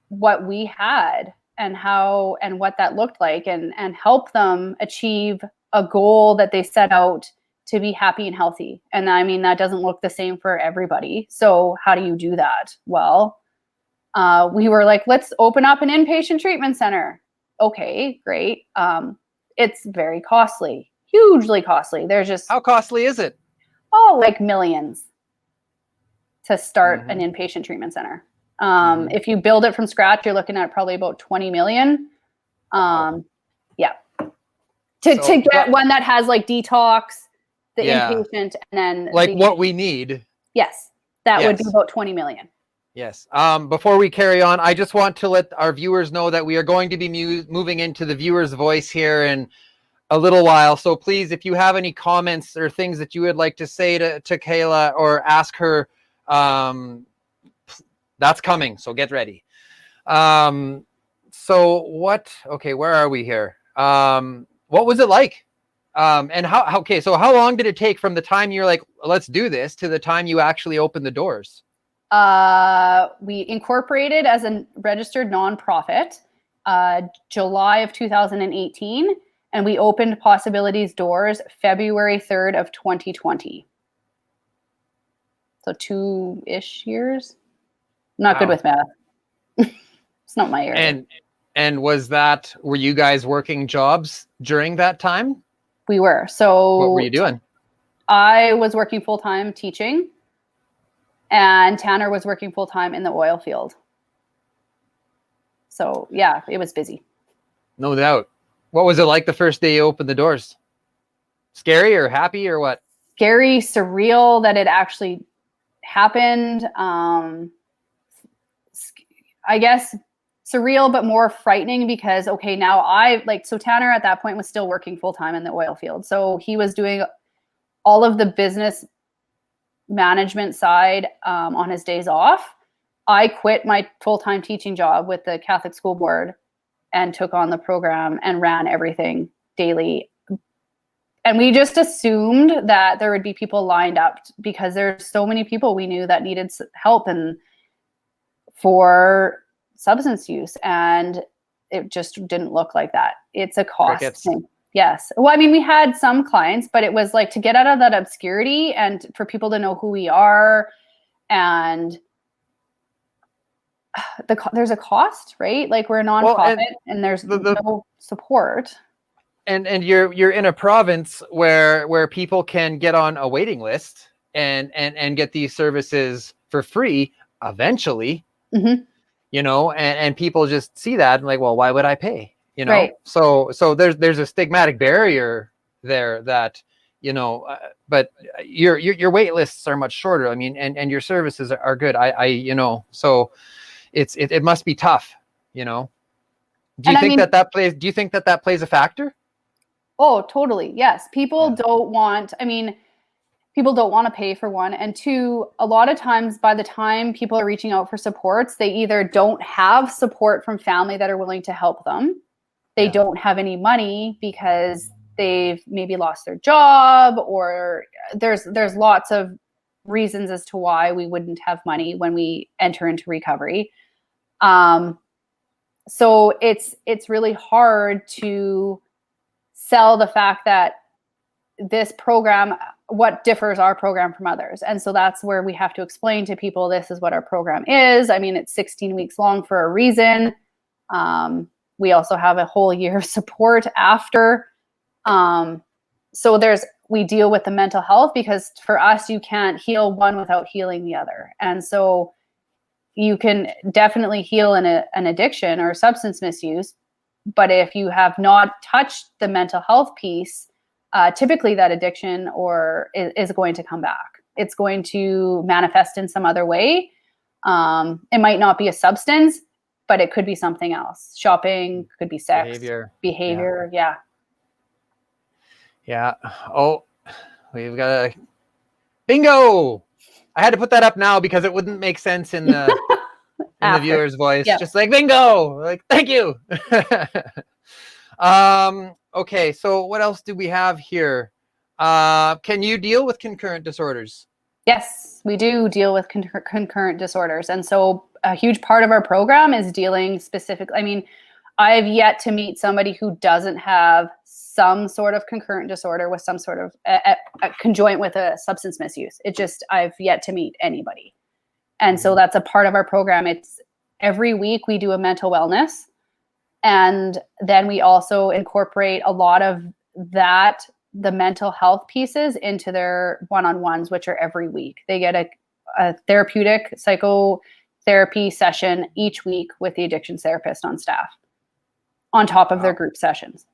[SPEAKER 3] what we had and how and what that looked like, and help them achieve a goal that they set out to be happy and healthy. And I mean, that doesn't look the same for everybody. So how do you do that? Well, we were like, let's open up an inpatient treatment center. Okay, great. It's very costly, hugely costly. There's just...
[SPEAKER 1] How costly is it?
[SPEAKER 3] Oh, like millions to start an inpatient treatment center. If you build it from scratch, you're looking at probably about 20 million. Yeah. To get one that has like detox, the inpatient, and then
[SPEAKER 1] like what we need.
[SPEAKER 3] Yes. That would be about 20 million.
[SPEAKER 1] Yes. Before we carry on, I just want to let our viewers know that we are going to be moving into the viewer's voice here in a little while. So please, if you have any comments or things that you would like to say to Kayla or ask her, that's coming. So get ready. So where are we here? What was it like? And so how long did it take from the time you're like, let's do this, to the time you actually opened the doors?
[SPEAKER 3] We incorporated as a registered nonprofit, July of 2018, and we opened Possibilities doors February 3rd of 2020. So 2-ish years. I'm not good with math. It's not my area.
[SPEAKER 1] And were you guys working jobs during that time?
[SPEAKER 3] We were. So
[SPEAKER 1] what were you doing?
[SPEAKER 3] I was working full-time teaching, and Tanner was working full-time in the oil field. So yeah, it was busy. No
[SPEAKER 1] doubt. What was it like the first day you opened the doors? Scary or happy or what?
[SPEAKER 3] Scary, surreal that it actually happened. I guess surreal, but more frightening because, okay, now so Tanner at that point was still working full-time in the oil field. So he was doing all of the business management side on his days off. I quit my full-time teaching job with the Catholic School Board and took on the program and ran everything daily. And we just assumed that there would be people lined up because there's so many people we knew that needed help and for substance use. And it just didn't look like that. It's a cost thing. Yes. Well, I mean, we had some clients, but it was like to get out of that obscurity and for people to know who we are. And there's a cost, right? Like we're a nonprofit and there's no support.
[SPEAKER 1] And you're in a province where people can get on a waiting list and get these services for free eventually, and people just see that and like, well, why would I pay?
[SPEAKER 3] Right.
[SPEAKER 1] So there's a stigmatic barrier there that, but your wait lists are much shorter. I mean, and your services are good. So it must be tough, Do you think that plays a factor?
[SPEAKER 3] Oh, totally. Yes. People don't want to pay for one. And two, a lot of times by the time people are reaching out for supports, they either don't have support from family that are willing to help them. They don't have any money because they've maybe lost their job, or there's lots of reasons as to why we wouldn't have money when we enter into recovery. So it's really hard to sell the fact that this program, what differs our program from others. And so that's where we have to explain to people, this is what our program is. I mean, it's 16 weeks long for a reason. We also have a whole year of support after. So we deal with the mental health, because for us, you can't heal one without healing the other. And so you can definitely heal an addiction or substance misuse, but if you have not touched the mental health piece, typically that addiction is going to come back. It's going to manifest in some other way. It might not be a substance, but it could be something else. Shopping, could be sex, behavior.
[SPEAKER 1] Yeah. Oh, we've got a bingo. I had to put that up now because it wouldn't make sense in the the viewer's voice. Yep. Just like bingo, like thank you. Okay, so what else do we have here? Can you deal with concurrent disorders?
[SPEAKER 3] Yes, we do deal with concurrent disorders. And so a huge part of our program is dealing specifically. I mean, I've yet to meet somebody who doesn't have some sort of concurrent disorder with some sort of a conjoint with a substance misuse. I've yet to meet anybody. And so that's a part of our program. It's every week we do a mental wellness. And then we also incorporate a lot of the mental health pieces into their one-on-ones, which are every week. They get a therapeutic psychotherapy session each week with the addictions therapist on staff, on top of their group sessions.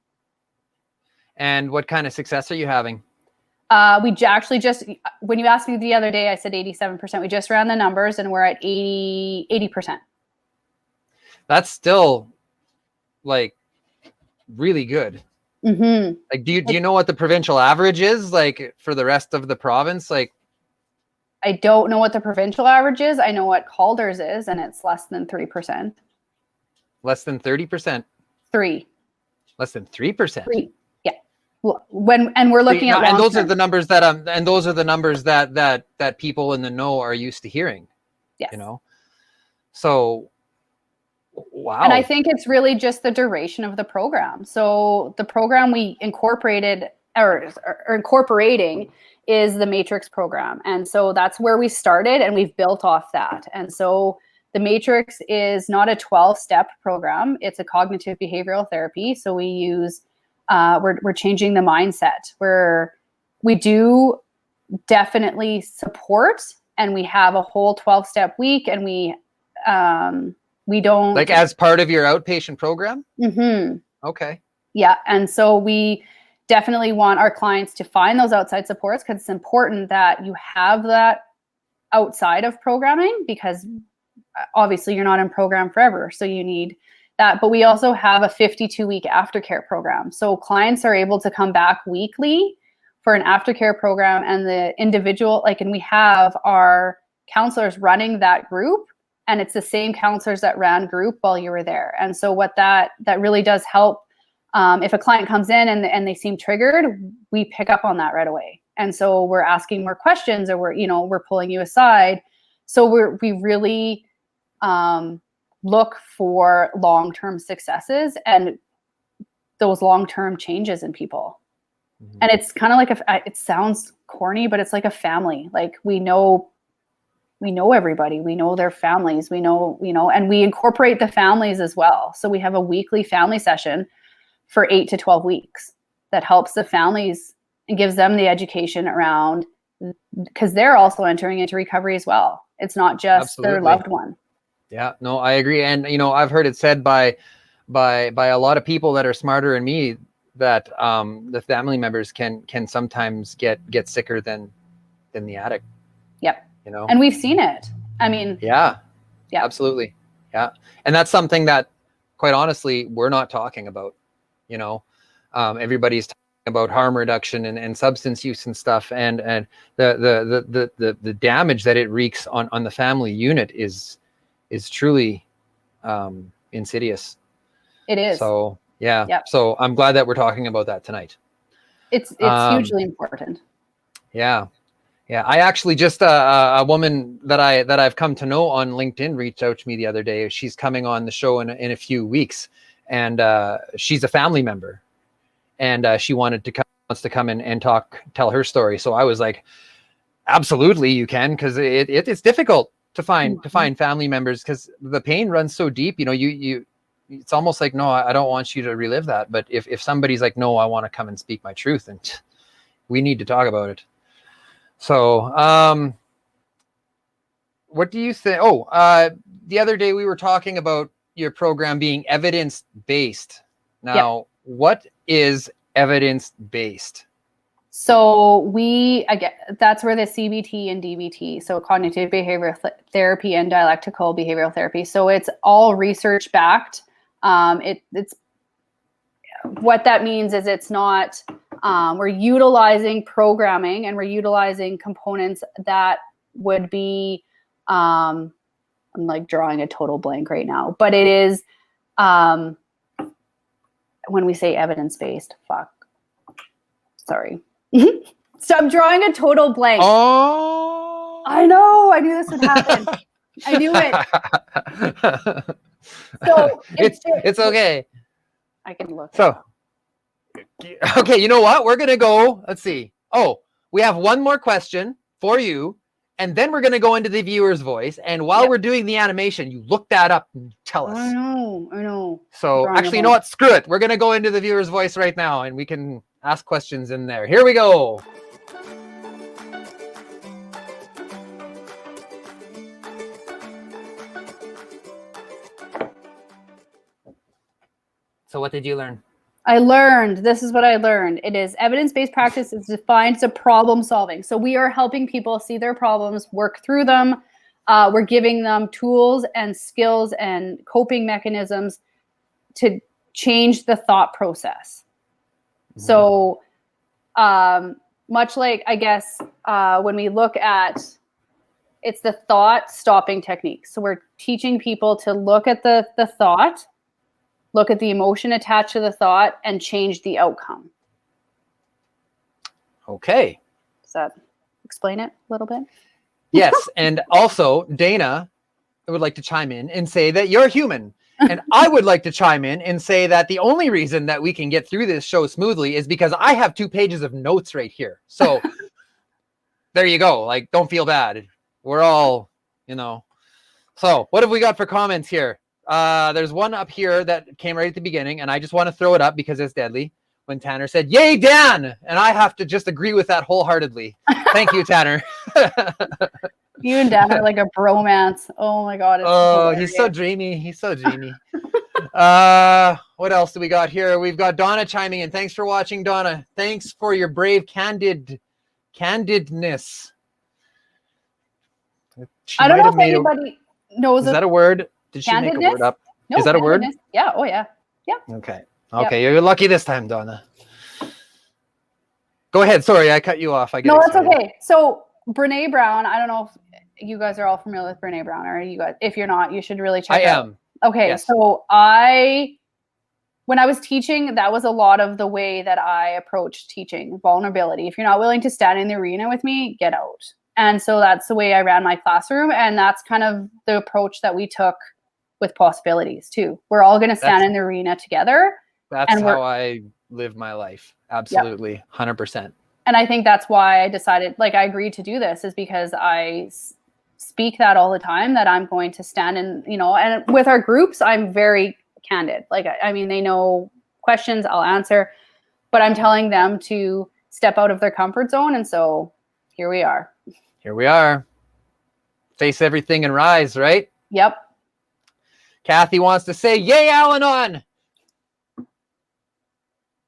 [SPEAKER 1] And what kind of success are you having?
[SPEAKER 3] We actually just, when you asked me the other day, I said 87%. We just ran the numbers and we're at 80%.
[SPEAKER 1] That's still like really good.
[SPEAKER 3] Mm-hmm.
[SPEAKER 1] Like, do you know what the provincial average is like for the rest of the province? Like,
[SPEAKER 3] I don't know what the provincial average is. I know what Calder's is, and it's less than 3%.
[SPEAKER 1] Less than 30%.
[SPEAKER 3] 3.
[SPEAKER 1] Less than 3%.
[SPEAKER 3] 3. Yeah. And we're looking at
[SPEAKER 1] and those are the numbers that people in the know are used to hearing.
[SPEAKER 3] Yes.
[SPEAKER 1] So. Wow.
[SPEAKER 3] And I think it's really just the duration of the program. So the program we incorporated or incorporating is the Matrix program. And so that's where we started, and we've built off that. And so the Matrix is not a 12-step program. It's a cognitive behavioral therapy. So we use, we're changing the mindset, where we do definitely support, and we have a whole 12-step week, and we don't,
[SPEAKER 1] like, as part of your outpatient program.
[SPEAKER 3] Mm-hmm.
[SPEAKER 1] Okay.
[SPEAKER 3] Yeah. And so we definitely want our clients to find those outside supports, because it's important that you have that outside of programming, because obviously you're not in program forever. So you need that. But we also have a 52-week aftercare program. So clients are able to come back weekly for an aftercare program, and the individual, and we have our counselors running that group. And it's the same counselors that ran group while you were there. And so what that really does help, if a client comes in and they seem triggered, we pick up on that right away. And so we're asking more questions, or we're pulling you aside. So we really look for long-term successes and those long-term changes in people. Mm-hmm. And it's kind of like, it sounds corny, but it's like a family. Like, we know we know everybody, we know their families, we know, and we incorporate the families as well. So we have a weekly family session for 8 to 12 weeks that helps the families and gives them the education around, because they're also entering into recovery as well. It's not just their loved one.
[SPEAKER 1] Yeah, no, I agree. And, I've heard it said by a lot of people that are smarter than me that the family members can sometimes get sicker than the addict.
[SPEAKER 3] Yep. And we've seen it. I mean,
[SPEAKER 1] yeah, absolutely. Yeah. And that's something that, quite honestly, we're not talking about. Everybody's talking about harm reduction and substance use and stuff, and the damage that it wreaks on the family unit is truly insidious.
[SPEAKER 3] It is.
[SPEAKER 1] So yeah. Yep. So I'm glad that we're talking about that tonight.
[SPEAKER 3] It's hugely important.
[SPEAKER 1] Yeah. Yeah. I actually just a woman that I've come to know on LinkedIn reached out to me the other day. She's coming on the show in a few weeks, and she's a family member, and she wants to come in and tell her story. So I was like, absolutely, you can, because it's difficult to find family members, because the pain runs so deep. You it's almost like, no, I don't want you to relive that. But if somebody's like, no, I want to come and speak my truth, and we need to talk about it. So what do you think? The other day we were talking about your program being evidence-based. Now, What is evidence-based?
[SPEAKER 3] So that's where the CBT and DBT, so cognitive behavioral therapy and dialectical behavioral therapy. So it's all research backed. It's what that means is it's not, we're utilizing programming, and we're utilizing components that would be, I'm like drawing a total blank right now, but it is, when we say evidence-based, sorry. So I'm drawing a total blank.
[SPEAKER 1] Oh,
[SPEAKER 3] I know. I knew this would happen. I knew it. So
[SPEAKER 1] it's okay.
[SPEAKER 3] I can look.
[SPEAKER 1] So, okay, you know what? We're going to go, let's see. Oh, we have one more question for you, and then we're going to go into the viewer's voice. And while we're doing the animation, you look that up and tell us.
[SPEAKER 3] I know.
[SPEAKER 1] So actually, you know what? Screw it. We're going to go into the viewer's voice right now, and we can ask questions in there. Here we go. So what did you learn?
[SPEAKER 3] This is what I learned. It is evidence-based practice is defined as a problem solving. So we are helping people see their problems, work through them. We're giving them tools and skills and coping mechanisms to change the thought process. Mm-hmm. So much like, I guess, when we look at, it's the thought stopping technique. So we're teaching people to look at the thought, look at the emotion attached to the thought, and change the outcome.
[SPEAKER 1] Okay.
[SPEAKER 3] Does that explain it a little bit?
[SPEAKER 1] Yes. And also, Dana would like to chime in and say that you're human. And I would like to chime in and say that the only reason that we can get through this show smoothly is because I have 2 pages of notes right here. So there you go. Like, don't feel bad. We're all, So what have we got for comments here? There's one up here that came right at the beginning, and I just want to throw it up because it's deadly. When Tanner said, "Yay, Dan!" And I have to just agree with that wholeheartedly. Thank you, Tanner.
[SPEAKER 3] You and Dan are like a bromance. Oh my God.
[SPEAKER 1] He's so dreamy. What else do we got here? We've got Donna chiming in. Thanks for watching, Donna. Thanks for your brave candidness.
[SPEAKER 3] I don't know if anybody knows.
[SPEAKER 1] Is that a word? Did she make a word up?
[SPEAKER 3] No,
[SPEAKER 1] is that a word?
[SPEAKER 3] Yeah. Oh, yeah. Yeah.
[SPEAKER 1] Okay. Okay. Yep. You're lucky this time, Donna. Go ahead. Sorry, I cut you off.
[SPEAKER 3] No, that's okay. So Brene Brown, I don't know if you guys are all familiar with Brene Brown, or you guys, if you're not, you should really check it out. I am. Okay. Yes. So when I was teaching, that was a lot of the way that I approached teaching vulnerability. If you're not willing to stand in the arena with me, get out. And so that's the way I ran my classroom. And that's kind of the approach that we took with possibilities too. We're all going to stand in the arena together.
[SPEAKER 1] That's how I live my life. Absolutely. Yep. 100%.
[SPEAKER 3] And I think that's why I decided, I agreed to do this, is because I speak that all the time, that I'm going to stand and, you know, and with our groups, I'm very candid. Like, I mean, they know questions, I'll answer, but I'm telling them to step out of their comfort zone. And so here we are.
[SPEAKER 1] Here we are. Face everything and rise, right?
[SPEAKER 3] Yep.
[SPEAKER 1] Kathy wants to say, yay, Al-Anon.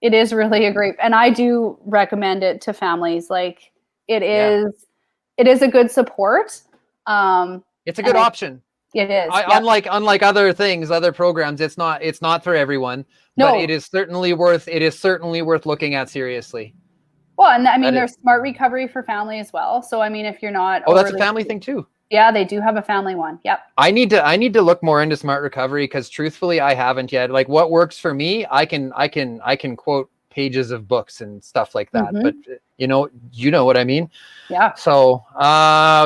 [SPEAKER 3] It is really a great, and I do recommend it to families. Like, it is a good support.
[SPEAKER 1] It's a good option.
[SPEAKER 3] It is.
[SPEAKER 1] Unlike other things, other programs, it's not for everyone.
[SPEAKER 3] No.
[SPEAKER 1] But it is certainly worth looking at seriously.
[SPEAKER 3] Well, and I mean, there's Smart Recovery for family as well. So I mean, if you're not,
[SPEAKER 1] that's a family thing too.
[SPEAKER 3] Yeah, they do have a family one. Yep.
[SPEAKER 1] I need to look more into Smart Recovery, because truthfully, I haven't yet. Like, what works for me, I can quote pages of books and stuff like that.
[SPEAKER 3] Mm-hmm.
[SPEAKER 1] But you know what I mean?
[SPEAKER 3] Yeah.
[SPEAKER 1] So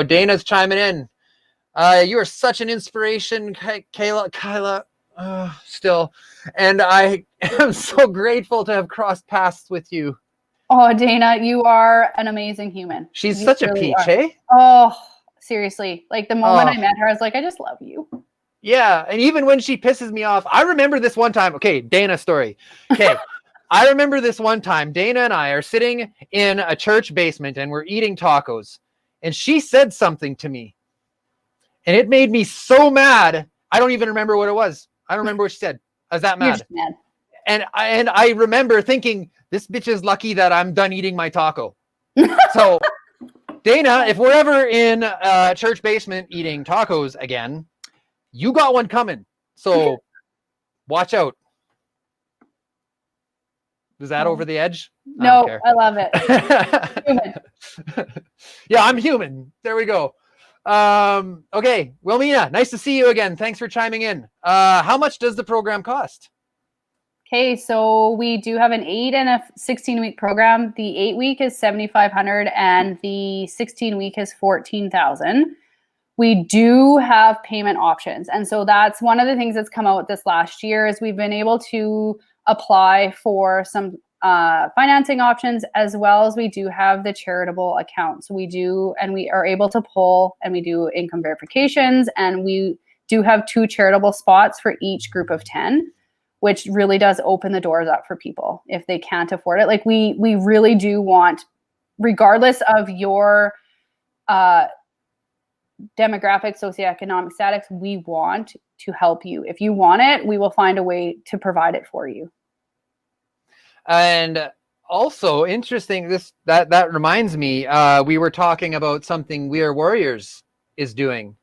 [SPEAKER 1] Dana's chiming in. You are such an inspiration, Kayla. Still, and I am so grateful to have crossed paths with you.
[SPEAKER 3] Oh, Dana, you are an amazing human.
[SPEAKER 1] She's such a peach, eh?
[SPEAKER 3] Oh, seriously. Like, the moment I met her, I was like, I just love you.
[SPEAKER 1] Yeah, and even when she pisses me off, I remember this one time. Okay, Dana story. Okay, I remember this one time. Dana and I are sitting in a church basement, and we're eating tacos, and she said something to me, and it made me so mad. I don't even remember what it was. I don't remember what she said. I was that mad.
[SPEAKER 3] You're just mad.
[SPEAKER 1] And I remember thinking, this bitch is lucky that I'm done eating my taco. So, Dana, if we're ever in a church basement eating tacos again, you got one coming. So, watch out. Is that over the edge?
[SPEAKER 3] No, I love it. Human.
[SPEAKER 1] Yeah, I'm human. There we go. Okay, Wilmina, nice to see you again. Thanks for chiming in. How much does the program cost?
[SPEAKER 3] Okay, so we do have an 8 and a 16-week program. The 8-week is $7,500 and the 16-week is $14,000. We do have payment options, and so that's one of the things that's come out this last year is we've been able to apply for some financing options, as well as we do have the charitable account. So we do, and we are able to pull, and we do income verifications, and we do have 2 charitable spots for each group of 10. Which really does open the doors up for people if they can't afford it. Like, we really do want, regardless of your demographic, socioeconomic status, we want to help you. If you want it, we will find a way to provide it for you.
[SPEAKER 1] And also interesting, that reminds me, we were talking about something We Are Warriors is doing.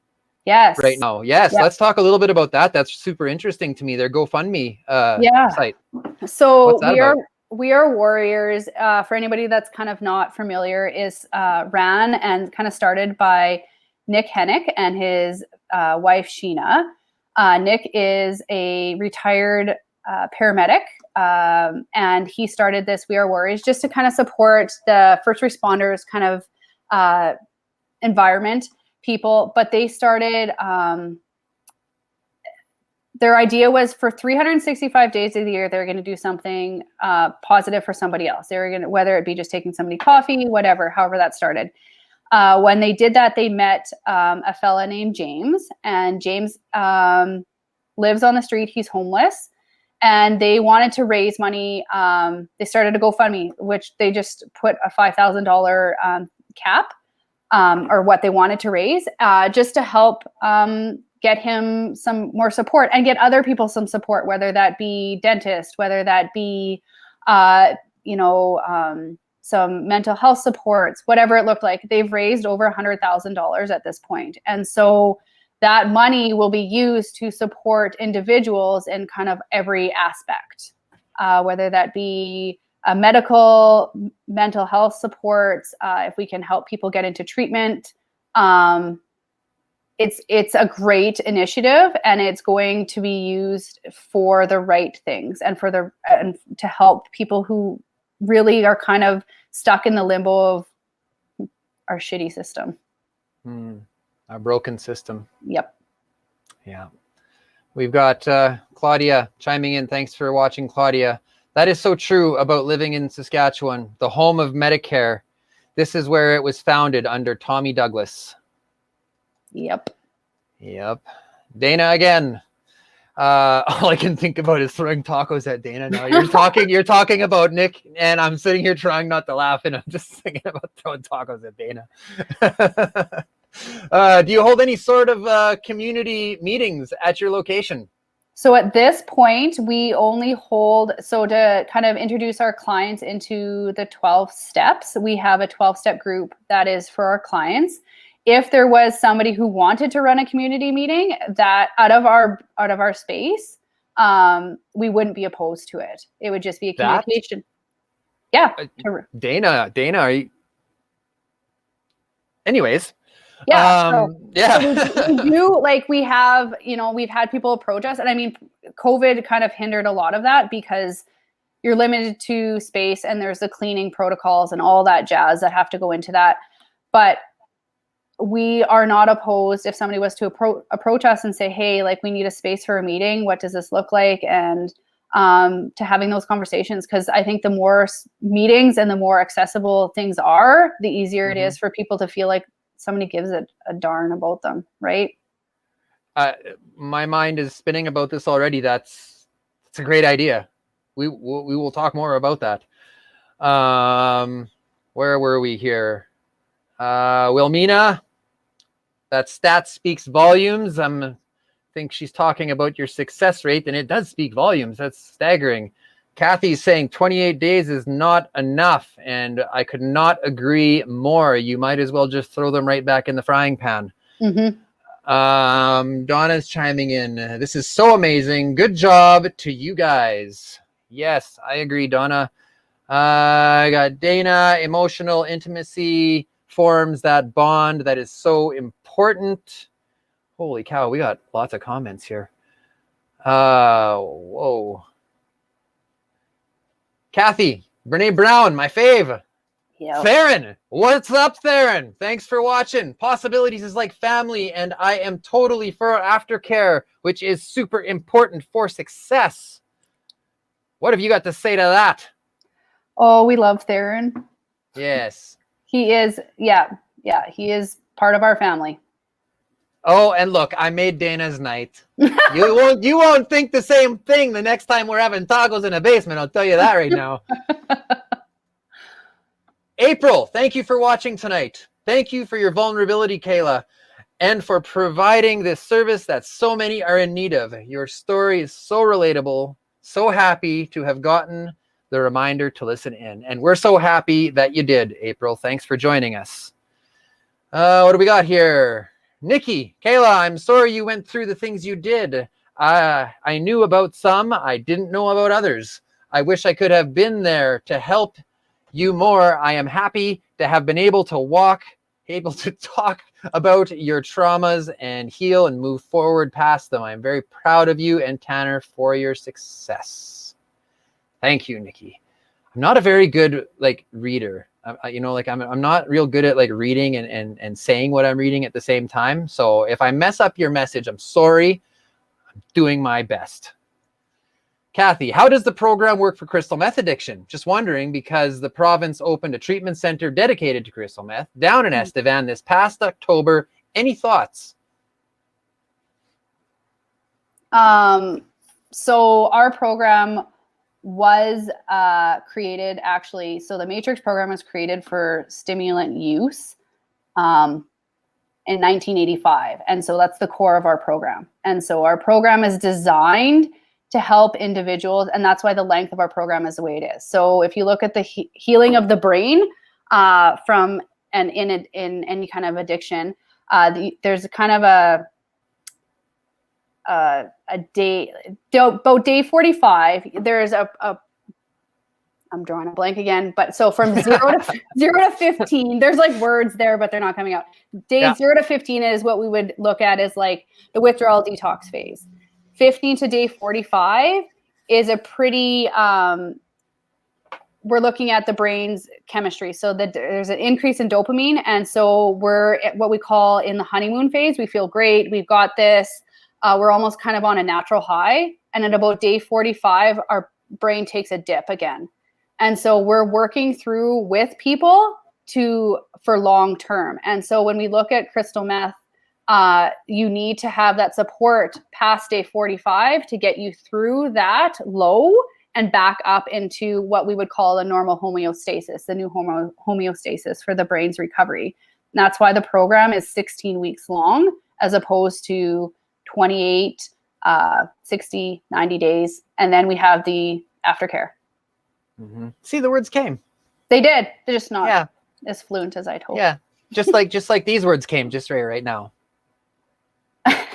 [SPEAKER 3] Yes.
[SPEAKER 1] Right now. Yes. Let's talk a little bit about that. That's super interesting to me. Their GoFundMe site.
[SPEAKER 3] So We Are Warriors, for anybody that's kind of not familiar, is ran and kind of started by Nick Hennick and his wife, Sheena. Nick is a retired paramedic, and he started this We Are Warriors just to kind of support the first responders kind of environment. People, but they started, their idea was for 365 days of the year, they're going to do something positive for somebody else. They were going to, whether it be just taking somebody coffee, whatever, however that started. When they did that, they met a fella named James, and James lives on the street. He's homeless, and they wanted to raise money. They started a GoFundMe, which they just put a $5,000 cap. Or what they wanted to raise, just to help get him some more support and get other people some support, whether that be dentist, whether that be, some mental health supports, whatever it looked like. They've raised over $100,000 at this point. And so that money will be used to support individuals in kind of every aspect, whether that be medical, mental health supports, if we can help people get into treatment. It's a great initiative, and it's going to be used for the right things and to help people who really are kind of stuck in the limbo of our shitty system.
[SPEAKER 1] Our broken system.
[SPEAKER 3] Yep.
[SPEAKER 1] Yeah. We've got Claudia chiming in. Thanks for watching, Claudia. That is so true about living in Saskatchewan, the home of Medicare. This is where it was founded under Tommy Douglas.
[SPEAKER 3] Yep.
[SPEAKER 1] Dana again. All I can think about is throwing tacos at Dana now. You're talking about Nick, and I'm sitting here trying not to laugh, and I'm just thinking about throwing tacos at Dana. Do you hold any sort of community meetings at your location?
[SPEAKER 3] So at this point, we only hold, so to kind of introduce our clients into the 12 steps, we have a 12-step group that is for our clients. If there was somebody who wanted to run a community meeting that out of our space, we wouldn't be opposed to it. It would just be a communication. Yeah.
[SPEAKER 1] Dana, are you? Anyways.
[SPEAKER 3] Yeah.
[SPEAKER 1] So
[SPEAKER 3] we do, like, we have, we've had people approach us, and I mean, COVID kind of hindered a lot of that because you're limited to space and there's the cleaning protocols and all that jazz that have to go into that. But we are not opposed if somebody was to approach us and say, hey, like, we need a space for a meeting. What does this look like? And to having those conversations, because I think the more meetings and the more accessible things are, the easier it is for people to feel like somebody gives a darn about them, right?
[SPEAKER 1] My mind is spinning about this already. That's a great idea. We will talk more about that. Where were we here? Wilmina, that stat speaks volumes. I think she's talking about your success rate, and it does speak volumes. That's staggering. Kathy's saying 28 days is not enough, and I could not agree more. You might as well just throw them right back in the frying pan. Donna's chiming in. This is so amazing. Good job to you guys. Yes, I agree, Donna. I got Dana. Emotional intimacy forms that bond that is so important. Holy cow, we got lots of comments here. Whoa. Kathy, Brene Brown, my fave.
[SPEAKER 3] Yeah.
[SPEAKER 1] Theron, what's up, Theron? Thanks for watching. Possibilities is like family, and I am totally for aftercare, which is super important for success. What have you got to say to that?
[SPEAKER 3] Oh, we love Theron.
[SPEAKER 1] Yes.
[SPEAKER 3] He is, he is part of our family.
[SPEAKER 1] Oh, and look, I made Dana's night. You won't think the same thing the next time we're having tacos in a basement. I'll tell you that right now. April, thank you for watching tonight. Thank you for your vulnerability, Kayla, and for providing this service that so many are in need of. Your story is so relatable. So happy to have gotten the reminder to listen in. And we're so happy that you did, April. Thanks for joining us. What do we got here? Nikki, Kayla, I'm sorry you went through the things you did. I knew about some. I didn't know about others. I wish I could have been there to help you more. I am happy to have been able to talk about your traumas and heal and move forward past them. I'm very proud of you and Tanner for your success. Thank you, Nikki. I'm not a very good reader. I'm not real good at reading and saying what I'm reading at the same time. So if I mess up your message, I'm sorry. I'm doing my best. Kathy, how does the program work for crystal meth addiction? Just wondering, because the province opened a treatment center dedicated to crystal meth down in Estevan this past October. Any thoughts?
[SPEAKER 3] So our program was created, actually. So the Matrix program was created for stimulant use in 1985. And so that's the core of our program. And so our program is designed to help individuals, and that's why the length of our program is the way it is. So if you look at the healing of the brain from in any kind of addiction, there's kind of a day, about day 45, there's I'm drawing a blank again, but so from 0 to 15, there's words there, but they're not coming out. Day 0 to 15 is what we would look at as the withdrawal detox phase. 15 to day 45 is a pretty, we're looking at the brain's chemistry. So that there's an increase in dopamine. And so we're at what we call in the honeymoon phase. We feel great. We've got this. We're almost kind of on a natural high. And at about day 45, our brain takes a dip again. And so we're working through with people for long term. And so when we look at crystal meth, You need to have that support past day 45 to get you through that low and back up into what we would call a normal homeostasis, the new homeostasis for the brain's recovery. And that's why the program is 16 weeks long as opposed to 28, 60, 90 days. And then we have the aftercare.
[SPEAKER 1] Mm-hmm. See, the words came.
[SPEAKER 3] They did. They're just not as fluent as I'd hoped.
[SPEAKER 1] Yeah. Just like these words came just right now.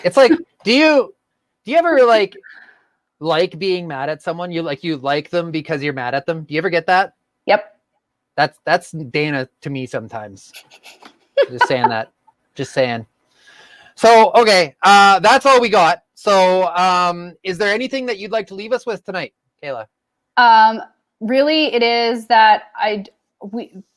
[SPEAKER 1] It's like, do you ever like being mad at someone? You like them because you're mad at them. Do you ever get that?
[SPEAKER 3] Yep.
[SPEAKER 1] That's Dana to me sometimes. Just saying that. Just saying. So, okay. That's all we got. So, is there anything that you'd like to leave us with tonight, Kayla?
[SPEAKER 3] Really, it is that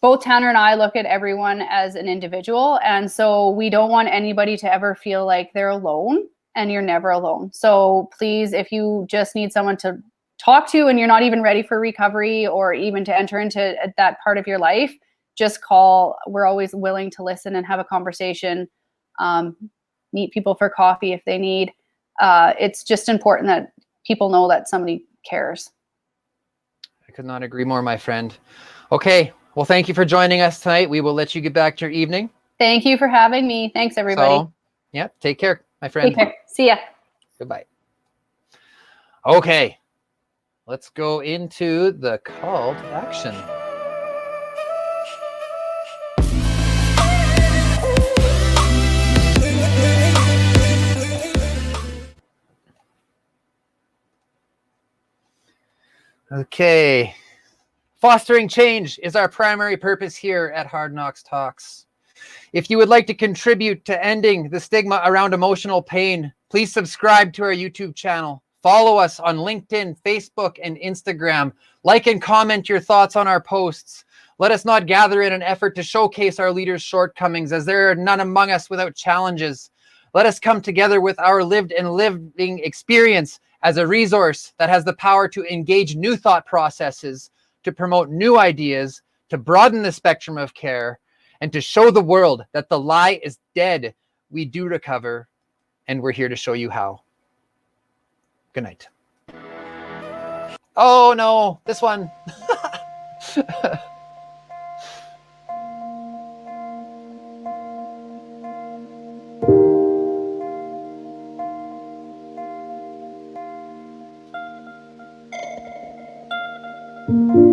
[SPEAKER 3] both Tanner and I look at everyone as an individual. And so we don't want anybody to ever feel like they're alone, and you're never alone. So please, if you just need someone to talk to and you're not even ready for recovery or even to enter into that part of your life, just call. We're always willing to listen and have a conversation, meet people for coffee if they need. It's just important that people know that somebody cares.
[SPEAKER 1] I could not agree more, my friend. Okay. Well, thank you for joining us tonight. We will let you get back to your evening.
[SPEAKER 3] Thank you for having me. Thanks, everybody.
[SPEAKER 1] So, yeah, take care, my friend.
[SPEAKER 3] Take care. See ya.
[SPEAKER 1] Goodbye. Okay. Let's go into the call to action. Okay. Fostering change is our primary purpose here at Hard Knocks Talks. If you would like to contribute to ending the stigma around emotional pain, please subscribe to our YouTube channel. Follow us on LinkedIn, Facebook, and Instagram. Like and comment your thoughts on our posts. Let us not gather in an effort to showcase our leaders' shortcomings, as there are none among us without challenges. Let us come together with our lived and living experience as a resource that has the power to engage new thought processes, to promote new ideas, to broaden the spectrum of care, and to show the world that the lie is dead. We do recover, and we're here to show you how. Good night. Oh no, this one.
[SPEAKER 4] Thank you.